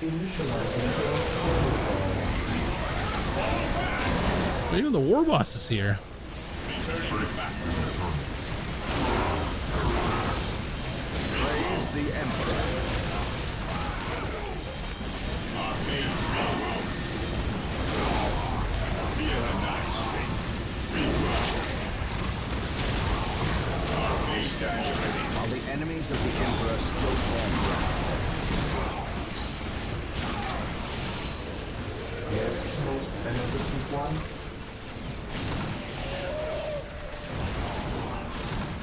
Initializing protocol. Even the war boss is here. Returning to battle. Praise the Emperor. Our faith regrows. Feel the night's fate. Regroup. Our faith stands ready. Are the enemies of the Emperor still form ground? Yes, most beneficent one.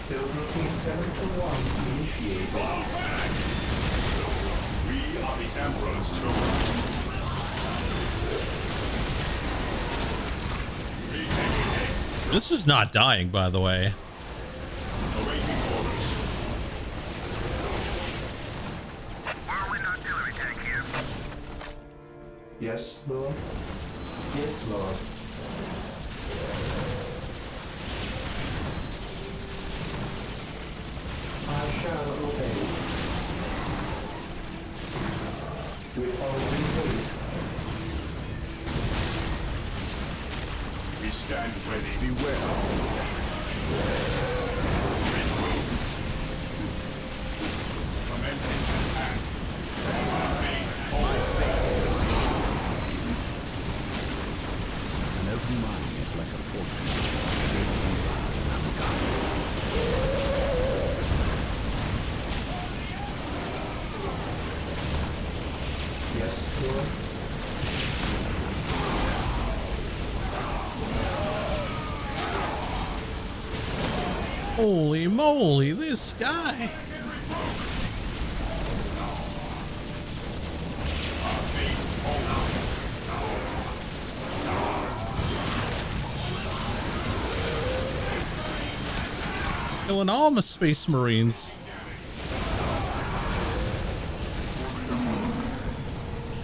Build routine 7 to 1 initiated. We are the Emperor's children. Retaking it. This is not dying, by the way. Awaiting orders. Whirlwind artillery tank here. Yes, Lord. Yes, Lord. I shall obey. With all due haste. We stand ready. Beware. Commencing attack. Our faith holds. An open mind is like a fortress. Gates unbarred and unguarded. Yes, Lord. Holy moly, this guy. Killing all my space marines.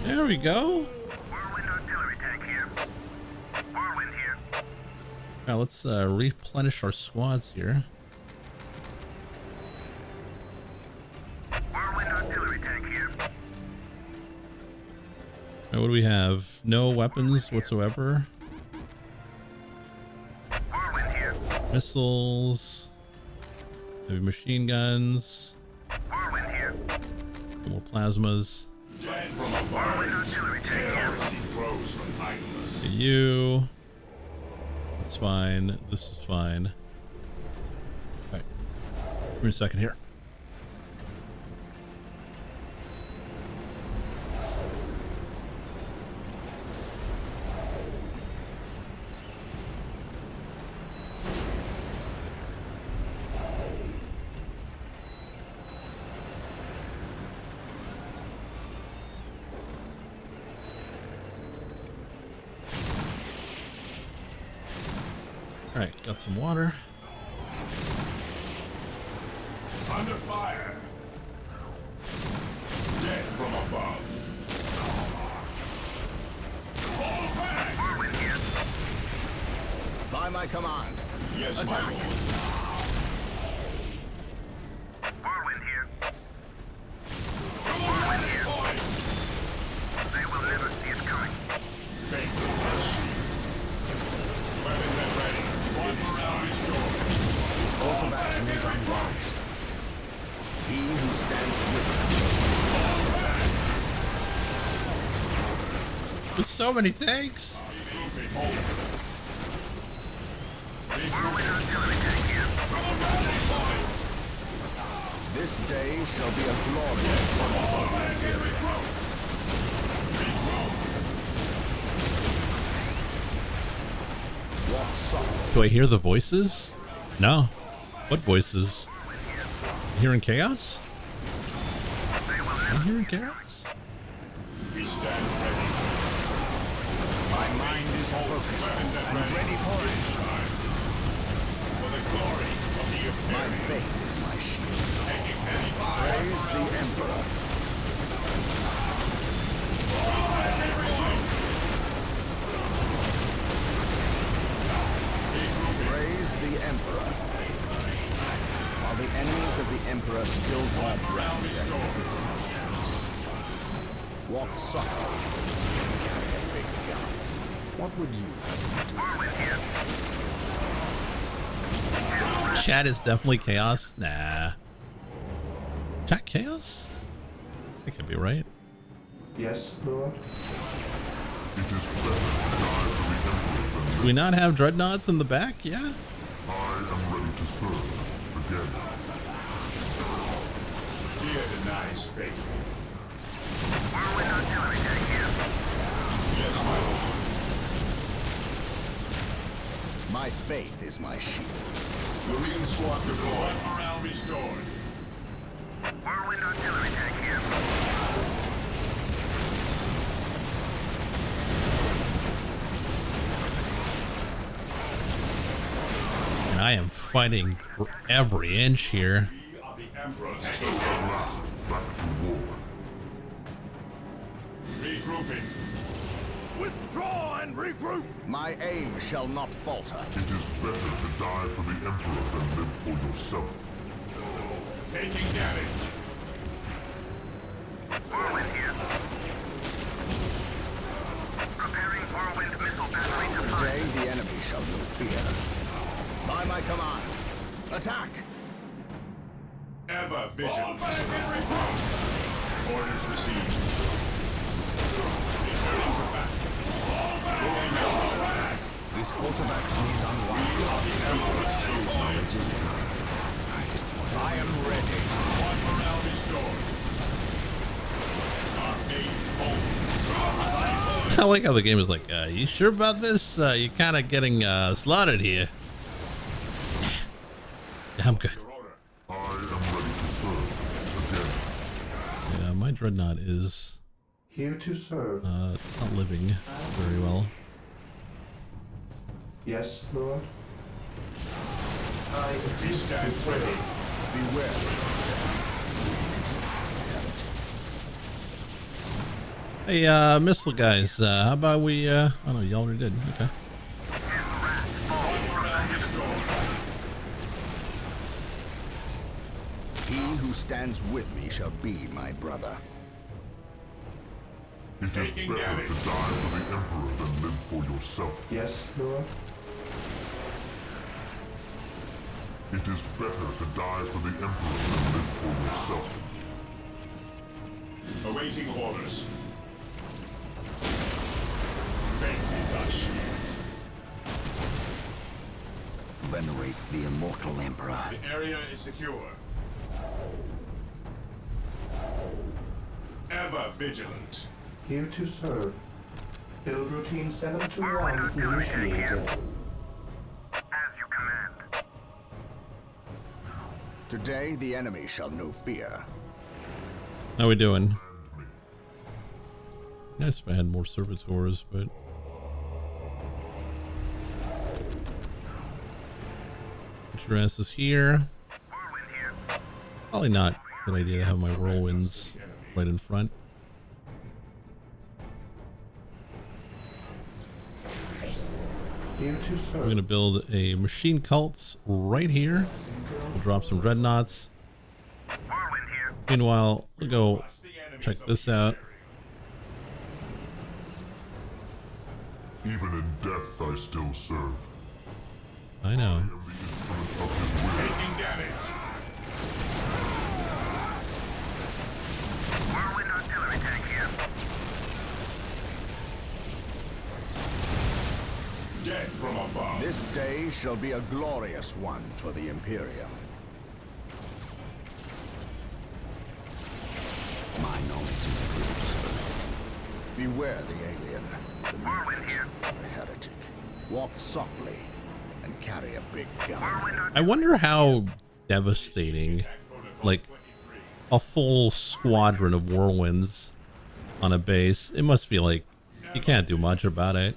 There we go. Whirlwind artillery tank here. Whirlwind here. Now let's replenish our squads here. Whirlwind artillery tank here. what do we have? No weapons whatsoever. Whirlwind here. Missiles. Heavy machine guns. Whirlwind here. More plasmas. Dead from above. Whirlwind artillery tank here. Heresy grows from idleness. You. That's fine. This is fine. Alright. Give me a second here. Alright, got some water. Under fire. Dead from above. Fall back. Whirlwind here. By my command. Yes, my Attack. lord. Whirlwind here. Whirlwind here. They will never see it coming. Fate will pursue. Weapons at ready. One morale restored. This course of action is unwise. He who stands with There's so many tanks. Whirlwind artillery tank here. this day shall be a glorious one. Walk soft. Do I hear the voices? No. What voices? Hearing chaos? Am I hearing chaos? We stand ready. My mind is focused and ready for it. For the glory of the My Imperium. faith is my shield. Taking heavy fire. Praise the Emperor. Praise the Emperor. While the enemies of the Emperor still draw breath. Walk softly. Carry a big gun. What would you have to do? Chat is definitely chaos. Nah. Chat chaos? That could be right. Yes, Lord? It is better to die for the Emperor than Do we not have dreadnoughts in the back? Yeah. I am ready to serve again. Fear denies faith. Whirlwind artillery tank here. Yes, my lord. My faith is my shield. Marine squad deployed. Morale restored. Whirlwind artillery tank here. And I am fighting for every inch here. We are the Emperor. Last, back to war. Regrouping. Withdraw and regroup! My aim shall not falter. It is better to die for the Emperor than live for yourself. Taking damage. Whirlwind here. Preparing whirlwind missile battery to fire. Today the enemy shall know fear. By my command, attack! Ever vigilant. Orders received. Returning to battle. Going out. This course of action is unwise. The Emperor's choosing. Knowledge is power. I am ready. One morale restored. Our main bolt. I like how the game is like, you sure about this? You're kind of getting slaughtered here. Yeah, I'm good. I am ready to serve again. Yeah, my dreadnought is Here to serve. not living very well. Yes, Lord? I We exist to stand ready. serve. Beware. Hey, missile guys, how about we, oh no, you already did, okay. He who stands with me shall be my brother. It is Taking better damage. to die for the Emperor than live for yourself. Yes, Lord? It is better to die for the Emperor than live for yourself. Awaiting orders. Faith is our shield. Venerate the immortal Emperor. The area is secure. Ever vigilant. Here to serve. Build routine Whirlwind 721 artillery tank initiated. here. As you command. Today, the enemy shall know fear. How we doing? Nice if I had more servitors, but put your asses here. Whirlwind here. Probably not a good idea to have my whirlwinds right in front. Here to I'm serve. gonna build a machine cult right here. We'll drop some dreadnoughts. Whirlwind here. Meanwhile, we'll go check this out. Even in death, I still serve. I know. I am the instrument of his will. Taking damage. Whirlwind artillery tank here. Death from above. This day shall be a glorious one for the Imperium. My knowledge is a good disposal. Beware the alien, the Whirlwind here. mutant, the heretic. Walk softly and carry a big gun. Whirlwind I wonder how devastating, like, a full squadron of whirlwinds on a base. It must be like, you can't do much about it.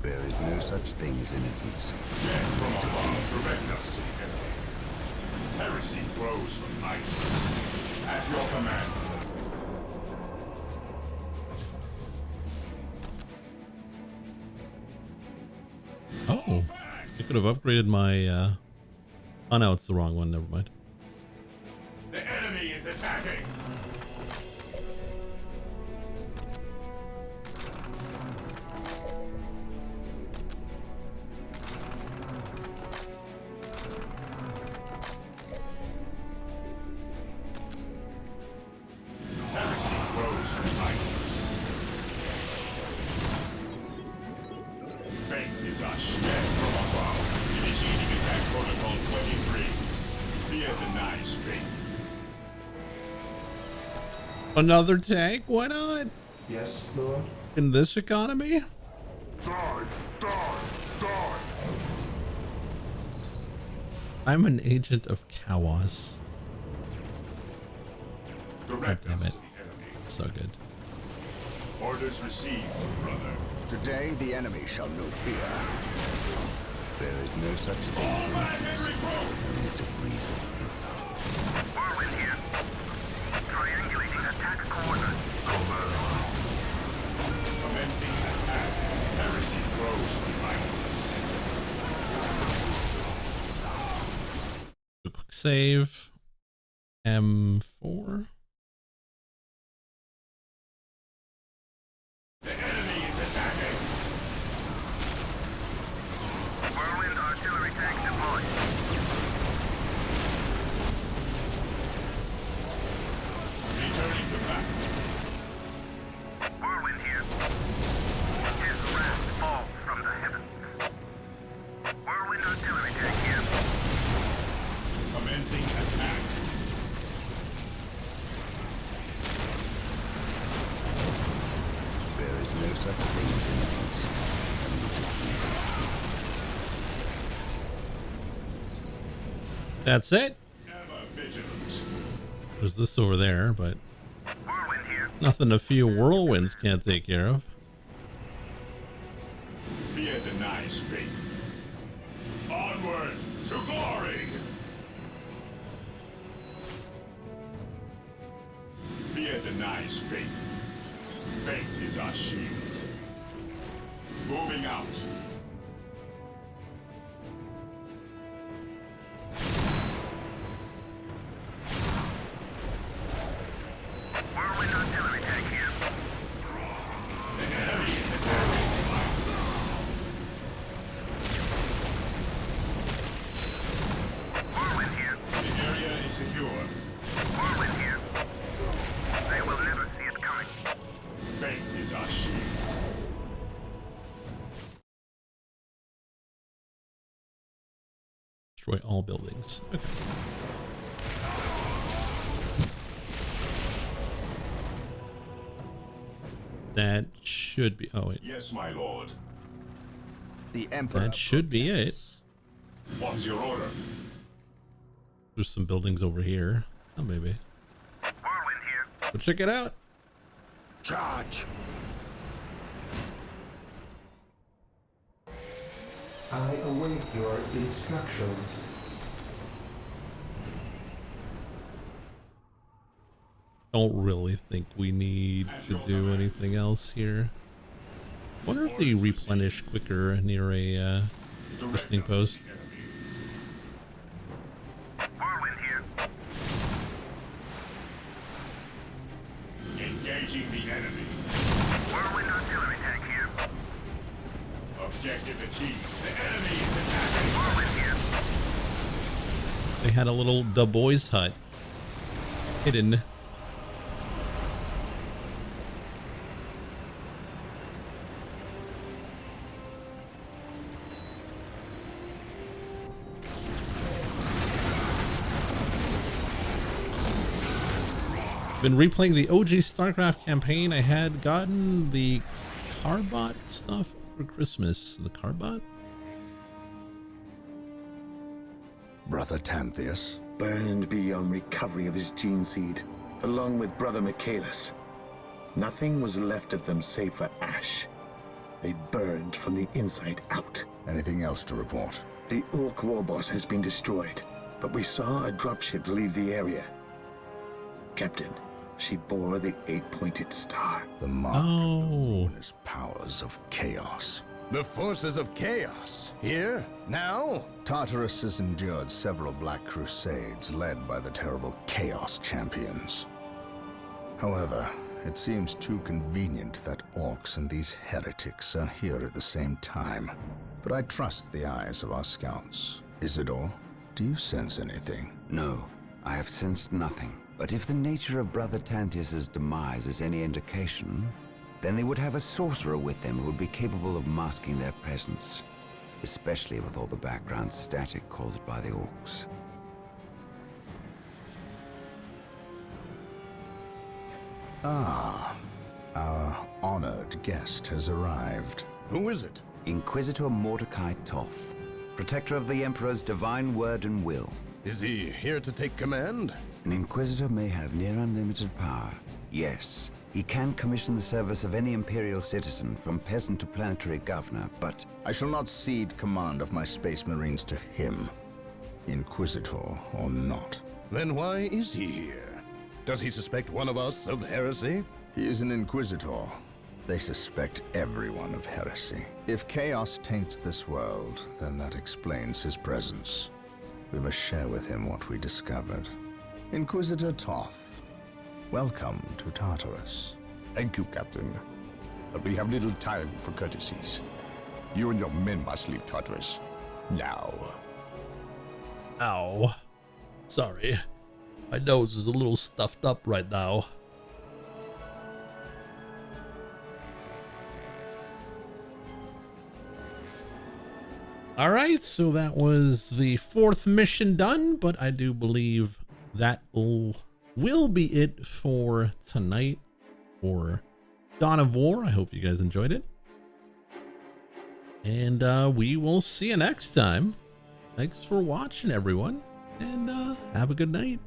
There is no such thing as innocence. Death from above. Prevent us to the enemy. Heresy grows from idleness. At your command. Oh, I could have upgraded my, oh no, it's the wrong one, never mind. The enemy is attacking. Heresy grows from idleness. Faith is our shield from above. Initiating attack protocol 23. Fear denies faith. Another tank? Why not? Yes, Lord? In this economy? Die! Die! Die! I'm an agent of chaos. Direct damn us it. to the enemy. So good. Orders received, brother. Today, the enemy shall know fear. There is no such thing as innocence. Only to reason. Whirlwind here. Triangulating attack coordinates. Commencing attack. Heresy grows from idleness. A quick save. M4. The enemy is attacking. Whirlwind artillery tank deployed. Returning to battle. Whirlwind here. His wrath falls from the heavens. Whirlwind artillery tank here. Commencing attack. There is no such thing as innocence. Only to reason. That's it. Ever vigilant. There's this over there, but Whirlwind here. nothing a few whirlwinds can't take care of. Fear denies faith. Onward to glory. Fear denies faith. Faith is our shield. Moving out. Whirlwind artillery tank here. The enemy is attacking. Whirlwind here. The area is secure. Whirlwind here. They will never see it coming. Faith is our shield. Destroy all buildings. Okay. That should be. Oh, wait. Yes, my lord. The Emperor. That should be it. What is your order? There's some buildings over here. Oh, maybe. Whirlwind here. But check it out. Charge. I await your instructions. Don't really think we need to do anything else here. Wonder if they replenish quicker near a listening post. Whirlwind here. Engaging the enemy. Whirlwind artillery tank here. Objective achieved. The enemy is attacking. Whirlwind here. They had a little Du Bois hut hidden. Been replaying the OG StarCraft campaign. I had gotten the Carbot stuff for Christmas. The Carbot? Brother Tantheus. Burned beyond recovery of his gene seed, along with Brother Michaelis. Nothing was left of them save for ash. They burned from the inside out. Anything else to report? The Orc warboss has been destroyed, but we saw a dropship leave the area. Captain, she bore the 8-pointed star. The mark of the Oh. ruinous powers of chaos. The forces of chaos. Here? Now? Tartarus has endured several Black Crusades led by the terrible Chaos Champions. However, it seems too convenient that orcs and these heretics are here at the same time. But I trust the eyes of our scouts. Isidore, do you sense anything? No, I have sensed nothing. But if the nature of Brother Tantheus's demise is any indication, then they would have a sorcerer with them who would be capable of masking their presence, especially with all the background static caused by the orcs. Ah, our honored guest has arrived. Who is it? Inquisitor Mordecai Toth, protector of the Emperor's divine word and will. Is he here to take command? An Inquisitor may have near unlimited power. Yes, he can commission the service of any Imperial citizen, from peasant to planetary governor, but I shall not cede command of my Space Marines to him, Inquisitor or not. Then why is he here? Does he suspect one of us of heresy? He is an Inquisitor. They suspect everyone of heresy. If chaos taints this world, then that explains his presence. We must share with him what we discovered. Inquisitor Toth, welcome to Tartarus. Thank you, Captain. But we have little time for courtesies. You and your men must leave Tartarus. Now. Ow. Sorry. My nose is a little stuffed up right now. Alright, so that was the 4th mission done, but I do believe that will be it for tonight for Dawn of War. I hope you guys enjoyed it. And we will see you next time. Thanks for watching, everyone, and have a good night.